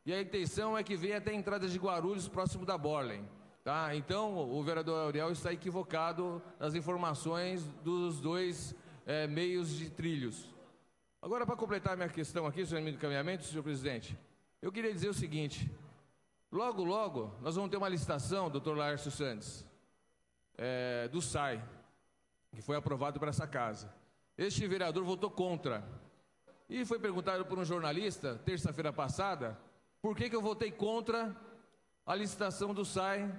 E a intenção é que venha até a entrada de Guarulhos, próximo da Borlen. Tá? Então, o vereador Auriel está equivocado nas informações dos dois meios de trilhos. Agora, para completar minha questão aqui, senhor encaminhamento, senhor presidente, eu queria dizer o seguinte: logo, logo, nós vamos ter uma licitação, doutor Laércio Santos, do SAI, que foi aprovado por essa casa. Este vereador votou contra. E foi perguntado por um jornalista, terça-feira passada, por que eu votei contra a licitação do SAI,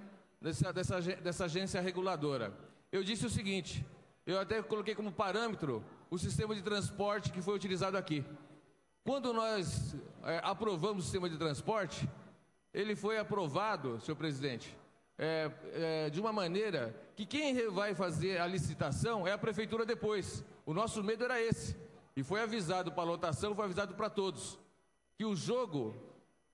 dessa agência reguladora. Eu disse o seguinte: eu até coloquei como parâmetro o sistema de transporte que foi utilizado aqui. Quando nós aprovamos o sistema de transporte, ele foi aprovado, senhor presidente, de uma maneira que quem vai fazer a licitação é a prefeitura depois. O nosso medo era esse. E foi avisado para a lotação, foi avisado para todos, que o jogo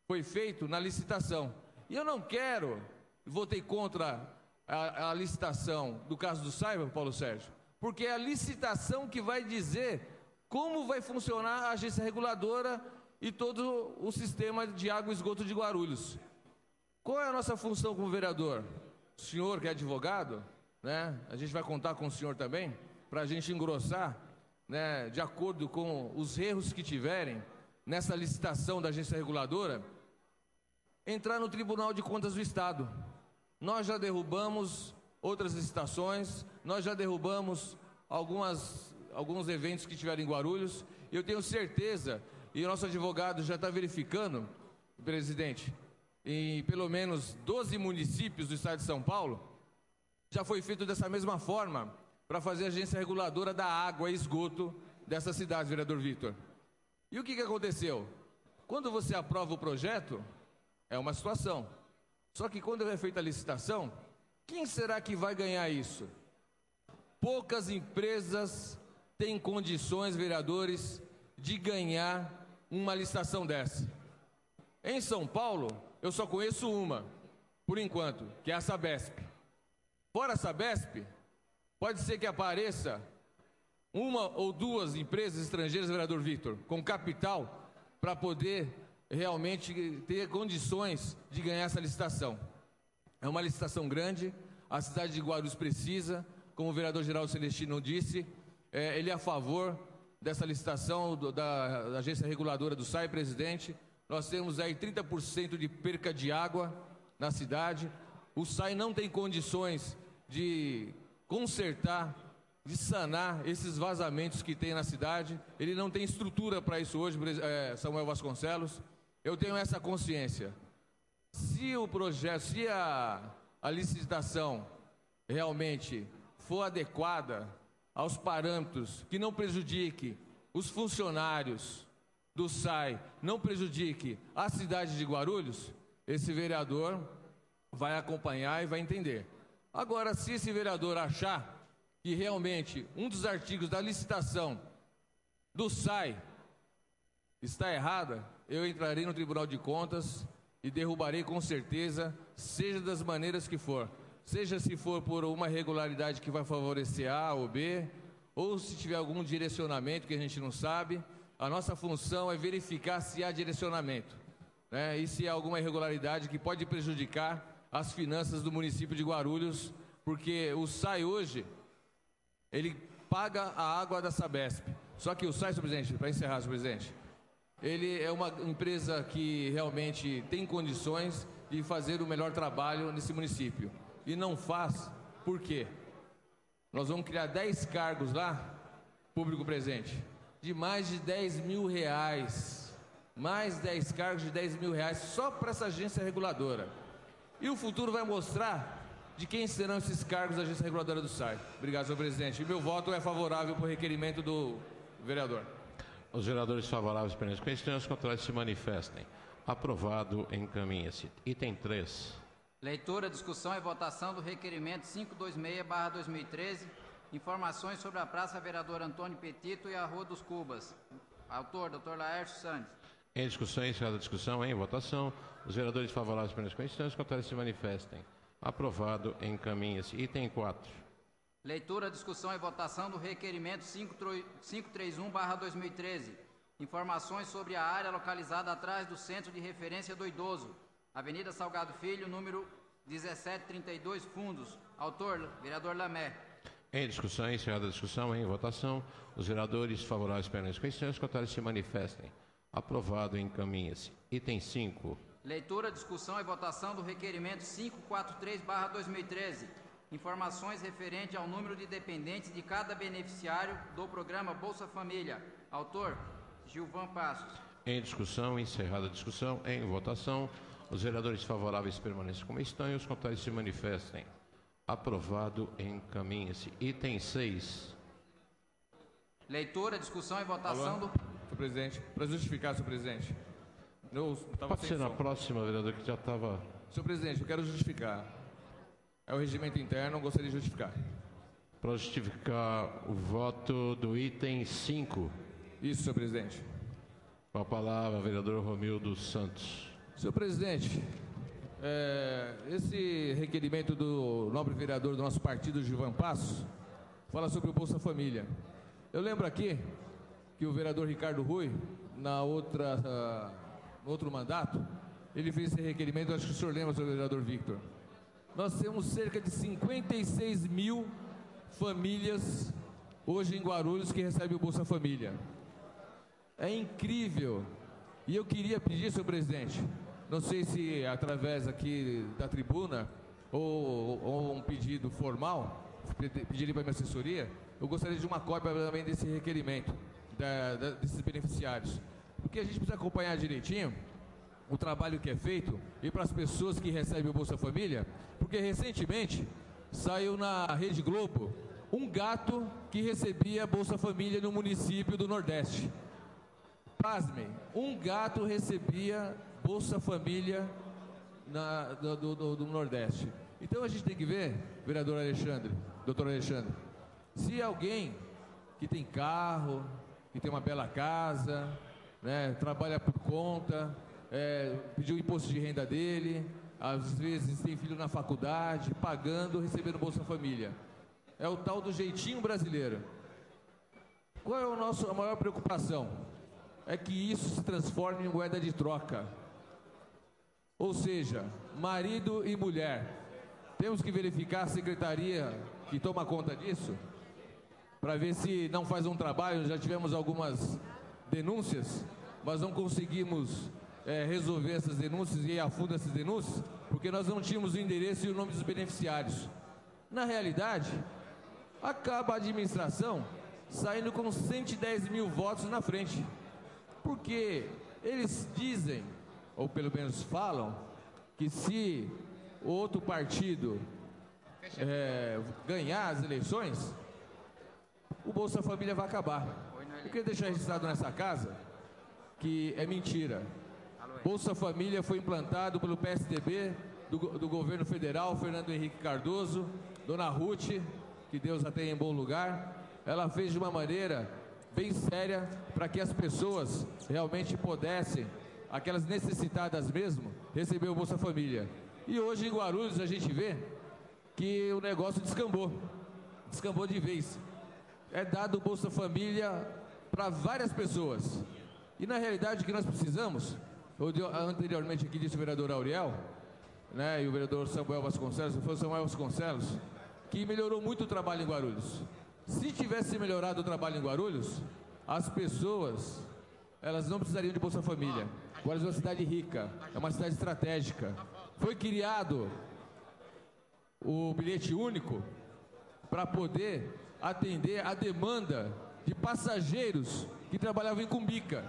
foi feito na licitação. E eu não quero, votei contra a licitação do caso do SAI, Paulo Sérgio, porque é a licitação que vai dizer como vai funcionar a agência reguladora e todo o sistema de água e esgoto de Guarulhos. Qual é a nossa função como vereador? O senhor que é advogado, né? A gente vai contar com o senhor também, para a gente engrossar, né, de acordo com os erros que tiverem nessa licitação da agência reguladora, entrar no Tribunal de Contas do Estado. Nós já derrubamos outras licitações, nós já derrubamos alguns eventos que tiveram em Guarulhos, e eu tenho certeza, e o nosso advogado já está verificando, presidente, em pelo menos 12 municípios do estado de São Paulo, já foi feito dessa mesma forma para fazer a agência reguladora da água e esgoto dessa cidade, vereador Vitor. E o que aconteceu? Quando você aprova o projeto, é uma situação. Só que quando é feita a licitação, quem será que vai ganhar isso? Poucas empresas têm condições, vereadores, de ganhar uma licitação dessa. Em São Paulo, eu só conheço uma, por enquanto, que é a Sabesp. Fora a Sabesp, pode ser que apareça uma ou duas empresas estrangeiras, vereador Vitor, com capital para poder realmente ter condições de ganhar essa licitação. É uma licitação grande, a cidade de Guarulhos precisa, como o vereador Geraldo Celestino disse, ele é a favor dessa licitação da agência reguladora do SAI, presidente. Nós temos aí 30% de perca de água na cidade. O SAI não tem condições de consertar, de sanar esses vazamentos que tem na cidade. Ele não tem estrutura para isso hoje, Samuel Vasconcelos. Eu tenho essa consciência. Se o projeto, se a licitação realmente for adequada aos parâmetros, que não prejudique os funcionários do SAI, não prejudique a cidade de Guarulhos, esse vereador vai acompanhar e vai entender. Agora, se esse vereador achar que realmente um dos artigos da licitação do SAI está errada, eu entrarei no Tribunal de Contas e derrubarei com certeza, seja das maneiras que for. Seja se for por uma irregularidade que vai favorecer A ou B, ou se tiver algum direcionamento que a gente não sabe, a nossa função é verificar se há direcionamento, né? E se há alguma irregularidade que pode prejudicar as finanças do município de Guarulhos, porque o SAI hoje, ele paga a água da Sabesp. Só que o SAI, senhor presidente, para encerrar, senhor presidente, ele é uma empresa que realmente tem condições de fazer o melhor trabalho nesse município. E não faz, por quê? Nós vamos criar 10 cargos lá, público presente, de mais de 10 mil reais. Mais 10 cargos de 10 mil reais só para essa agência reguladora. E o futuro vai mostrar de quem serão esses cargos da agência reguladora do SAI. Obrigado, senhor presidente. E meu voto é favorável para o requerimento do vereador. Os vereadores favoráveis pelas questões contrárias se manifestem. Aprovado, encaminha-se. Item 3. Leitura, discussão e votação do requerimento 526/2013, informações sobre a Praça Vereador Antônio Petito e a Rua dos Cubas. Autor, Dr. Laércio Santos. Em discussão, encerrada a discussão, em votação, os vereadores favoráveis pelas questões contrárias se manifestem. Aprovado, encaminha-se. Item 4. Leitura, discussão e votação do requerimento 531/2013, informações sobre a área localizada atrás do Centro de Referência do Idoso, Avenida Salgado Filho, número 1732, Fundos. Autor, vereador Lamé. Em discussão, encerrada a discussão, em votação, os vereadores favoráveis pelas questões contrárias se manifestem. Aprovado, encaminha-se. Item 5. Leitura, discussão e votação do requerimento 543/2013, informações referente ao número de dependentes de cada beneficiário do programa Bolsa Família. Autor, Gilvan Passos. Em discussão, encerrada a discussão, em votação, os vereadores favoráveis permanecem como estão e os contrários se manifestem. Aprovado, encaminha-se. Item 6. Leitura, discussão e votação do... Senhor presidente, para justificar, senhor presidente. Pode ser na próxima, vereador, que já estava... Senhor presidente, eu quero justificar. É o regimento interno, eu gostaria de justificar. Para justificar o voto do item 5. Isso, senhor presidente. Com a palavra, vereador Romildo Santos. Senhor presidente, esse requerimento do nobre vereador do nosso partido, Gilvan Passos, fala sobre o Bolsa Família. Eu lembro aqui que o vereador Ricardo Rui, no outro mandato, ele fez esse requerimento, acho que o senhor lembra, senhor vereador Victor. Nós temos cerca de 56 mil famílias hoje em Guarulhos que recebem o Bolsa Família. É incrível. E eu queria pedir, senhor presidente, não sei se através aqui da tribuna ou um pedido formal, pedir para a minha assessoria, eu gostaria de uma cópia também desse requerimento, desses beneficiários. Porque a gente precisa acompanhar direitinho o trabalho que é feito e para as pessoas que recebem o Bolsa Família, porque recentemente saiu na Rede Globo um gato que recebia Bolsa Família no município do Nordeste. Pasmem, um gato recebia Bolsa Família do Nordeste. Então a gente tem que ver, vereador Alexandre, doutor Alexandre, se alguém que tem carro, que tem uma bela casa, né, trabalha por conta, pediu o imposto de renda dele, às vezes tem filho na faculdade, pagando, recebendo Bolsa Família. É o tal do jeitinho brasileiro. Qual é a maior preocupação? É que isso se transforme em moeda de troca. Ou seja, marido e mulher. Temos que verificar a secretaria que toma conta disso, para ver se não faz um trabalho. Já tivemos algumas denúncias, mas não conseguimos resolver essas denúncias e ir a fundo essas denúncias, porque nós não tínhamos o endereço e o nome dos beneficiários. Na realidade, acaba a administração saindo com 110 mil votos na frente, porque eles dizem, ou pelo menos falam, que se o outro partido ganhar as eleições, o Bolsa Família vai acabar. Eu queria deixar registrado nessa casa que é mentira. Bolsa Família foi implantado pelo PSDB do governo federal, Fernando Henrique Cardoso, Dona Ruth, que Deus a tenha em bom lugar. Ela fez de uma maneira bem séria para que as pessoas realmente pudessem, aquelas necessitadas mesmo, receber o Bolsa Família. E hoje em Guarulhos a gente vê que o negócio descambou de vez. É dado o Bolsa Família para várias pessoas. E na realidade o que nós precisamos, anteriormente aqui disse o vereador Auriel, né, e o vereador Samuel Vasconcelos, foi o Samuel Vasconcelos, que melhorou muito o trabalho em Guarulhos. Se tivesse melhorado o trabalho em Guarulhos, as pessoas, elas não precisariam de Bolsa Família. Guarulhos é uma cidade rica, é uma cidade estratégica. Foi criado o bilhete único para poder atender a demanda de passageiros que trabalhavam em Cumbica,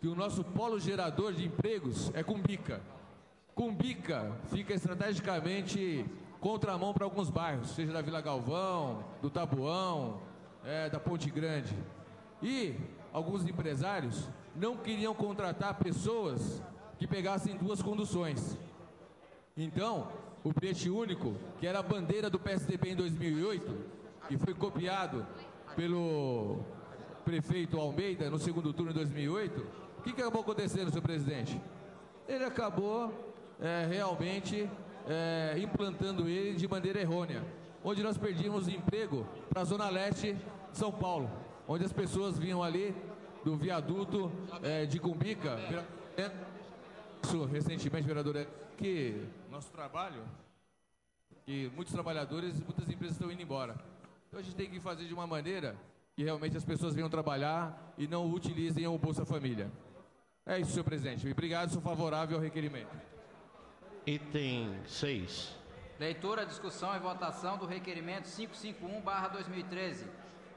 que o nosso polo gerador de empregos é Cumbica. Cumbica fica estrategicamente contramão para alguns bairros, seja da Vila Galvão, do Tabuão, da Ponte Grande. E alguns empresários não queriam contratar pessoas que pegassem duas conduções. Então, o bilhete único, que era a bandeira do PSDB em 2008, e foi copiado pelo prefeito Almeida no segundo turno de 2008, o que acabou acontecendo, senhor presidente? Ele acabou realmente implantando ele de maneira errônea, onde nós perdíamos emprego para a Zona Leste de São Paulo, onde as pessoas vinham ali do viaduto de Cumbica. Isso recentemente, vereador, que nosso trabalho, que muitos trabalhadores e muitas empresas estão indo embora. Então a gente tem que fazer de uma maneira que realmente as pessoas venham trabalhar e não utilizem o Bolsa Família. É isso, senhor presidente. Obrigado, sou favorável ao requerimento. Item 6. Leitura, discussão e votação do requerimento 551/2013.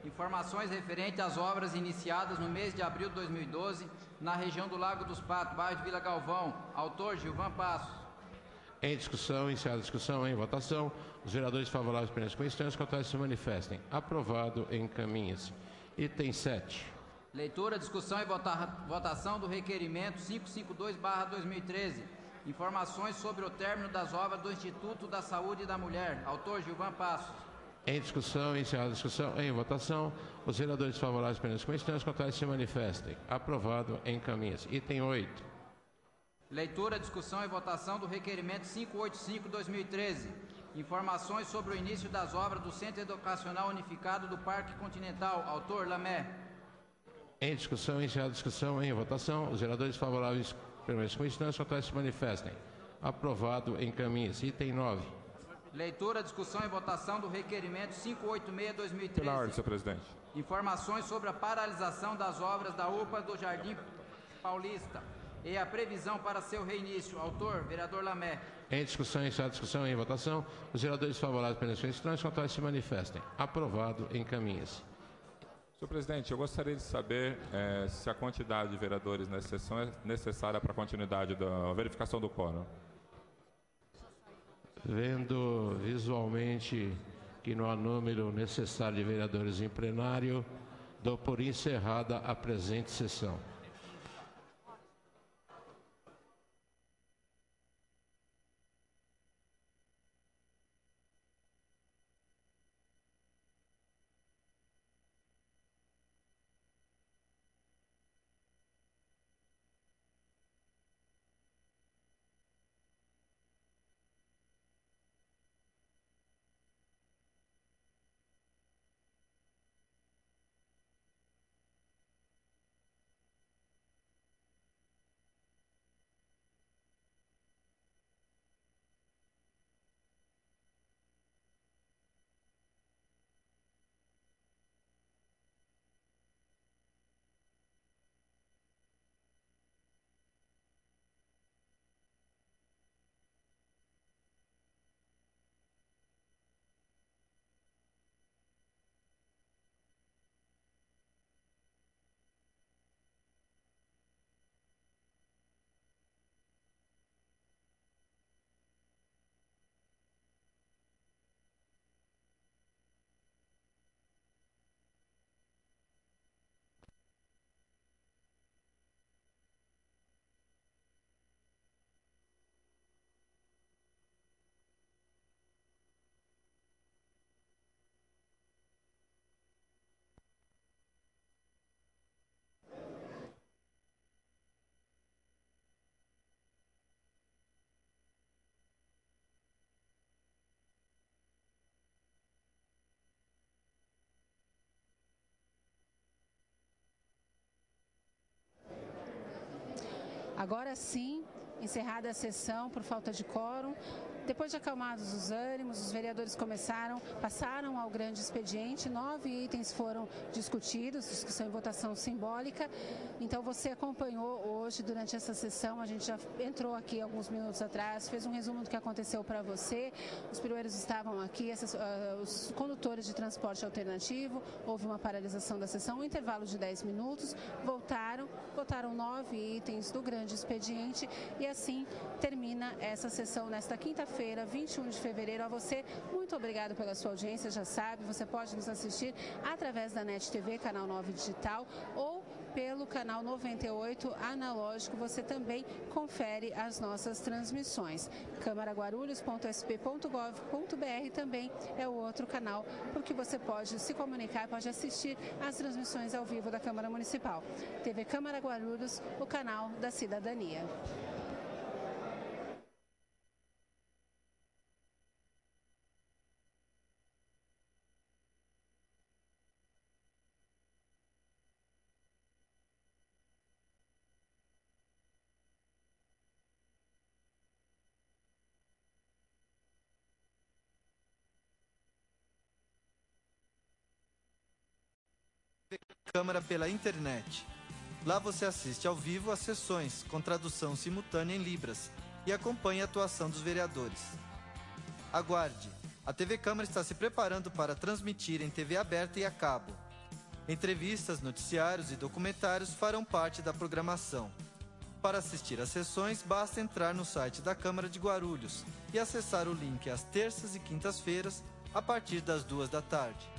Informações referentes às obras iniciadas no mês de abril de 2012 na região do Lago dos Patos, bairro de Vila Galvão. Autor, Gilvan Passos. Em discussão, iniciada a discussão, em votação, os vereadores favoráveis pelas questões contrárias se manifestem. Aprovado, encaminha-se. Item 7. Leitura, discussão e votação do requerimento 552/2013. Informações sobre o término das obras do Instituto da Saúde da Mulher. Autor, Gilvan Passos. Em discussão, iniciada a discussão, em votação, os vereadores favoráveis pelas questões contrárias se manifestem. Aprovado, encaminha-se. Item 8. Leitura, discussão e votação do requerimento 585/2013. Informações sobre o início das obras do Centro Educacional Unificado do Parque Continental. Autor, Lamé. Em discussão, encerrada a discussão, em votação. Os vereadores favoráveis permanecem com instância, contrários se manifestem. Aprovado, encaminha-se. Item 9. Leitura, discussão e votação do requerimento 586/2013. Pela ordem, senhor presidente. Informações sobre a paralisação das obras da UPA do Jardim Paulista e a previsão para seu reinício. Autor, vereador Lamé. Em discussão, encerrada a discussão, em votação. Os vereadores favoráveis permanecem com instância, contrários se manifestem. Aprovado, encaminha-se. Senhor presidente, eu gostaria de saber se a quantidade de vereadores nessa sessão é necessária para a continuidade da verificação do quórum. Vendo visualmente que não há número necessário de vereadores em plenário, dou por encerrada a presente sessão. Agora sim, encerrada a sessão por falta de quórum. Depois de acalmados os ânimos, os vereadores passaram ao grande expediente. 9 itens foram discutidos, discussão e votação simbólica. Então você acompanhou hoje durante essa sessão, a gente já entrou aqui alguns minutos atrás, fez um resumo do que aconteceu para você. Os pirueiros estavam aqui, os condutores de transporte alternativo, houve uma paralisação da sessão, um intervalo de 10 minutos, votaram 9 itens do grande expediente e assim termina essa sessão nesta quinta-feira, 21 de fevereiro. A você, muito obrigado pela sua audiência. Já sabe, você pode nos assistir através da NET TV, canal 9 digital, ou pelo canal 98 analógico. Você também confere as nossas transmissões. camaraguarulhos.sp.gov.br também é o outro canal, porque você pode se comunicar, pode assistir às transmissões ao vivo da Câmara Municipal. TV Câmara Guarulhos, o canal da cidadania. Câmara pela internet. Lá você assiste ao vivo às sessões, com tradução simultânea em Libras, e acompanha a atuação dos vereadores. Aguarde, a TV Câmara está se preparando para transmitir em TV aberta e a cabo. Entrevistas, noticiários e documentários farão parte da programação. Para assistir às sessões, basta entrar no site da Câmara de Guarulhos e acessar o link às terças e quintas-feiras, a partir das 2 da tarde.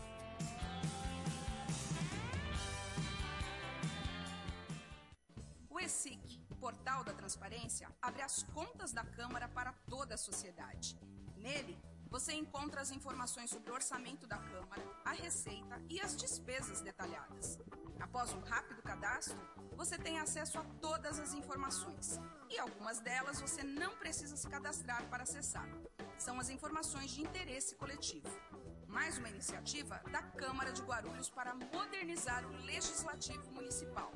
O ESIC, Portal da Transparência, abre as contas da Câmara para toda a sociedade. Nele, você encontra as informações sobre o orçamento da Câmara, a receita e as despesas detalhadas. Após um rápido cadastro, você tem acesso a todas as informações. E algumas delas você não precisa se cadastrar para acessar. São as informações de interesse coletivo. Mais uma iniciativa da Câmara de Guarulhos para modernizar o Legislativo Municipal.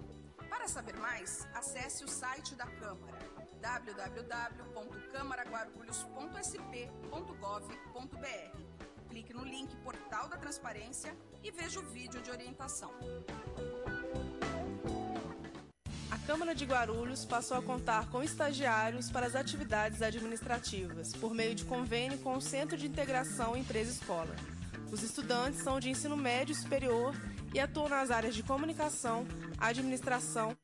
Para saber mais, acesse o site da Câmara, www.câmaraguarulhos.sp.gov.br. Clique no link Portal da Transparência e veja o vídeo de orientação. A Câmara de Guarulhos passou a contar com estagiários para as atividades administrativas, por meio de convênio com o Centro de Integração Empresa-Escola. Os estudantes são de ensino médio e superior e atuam nas áreas de comunicação, administração,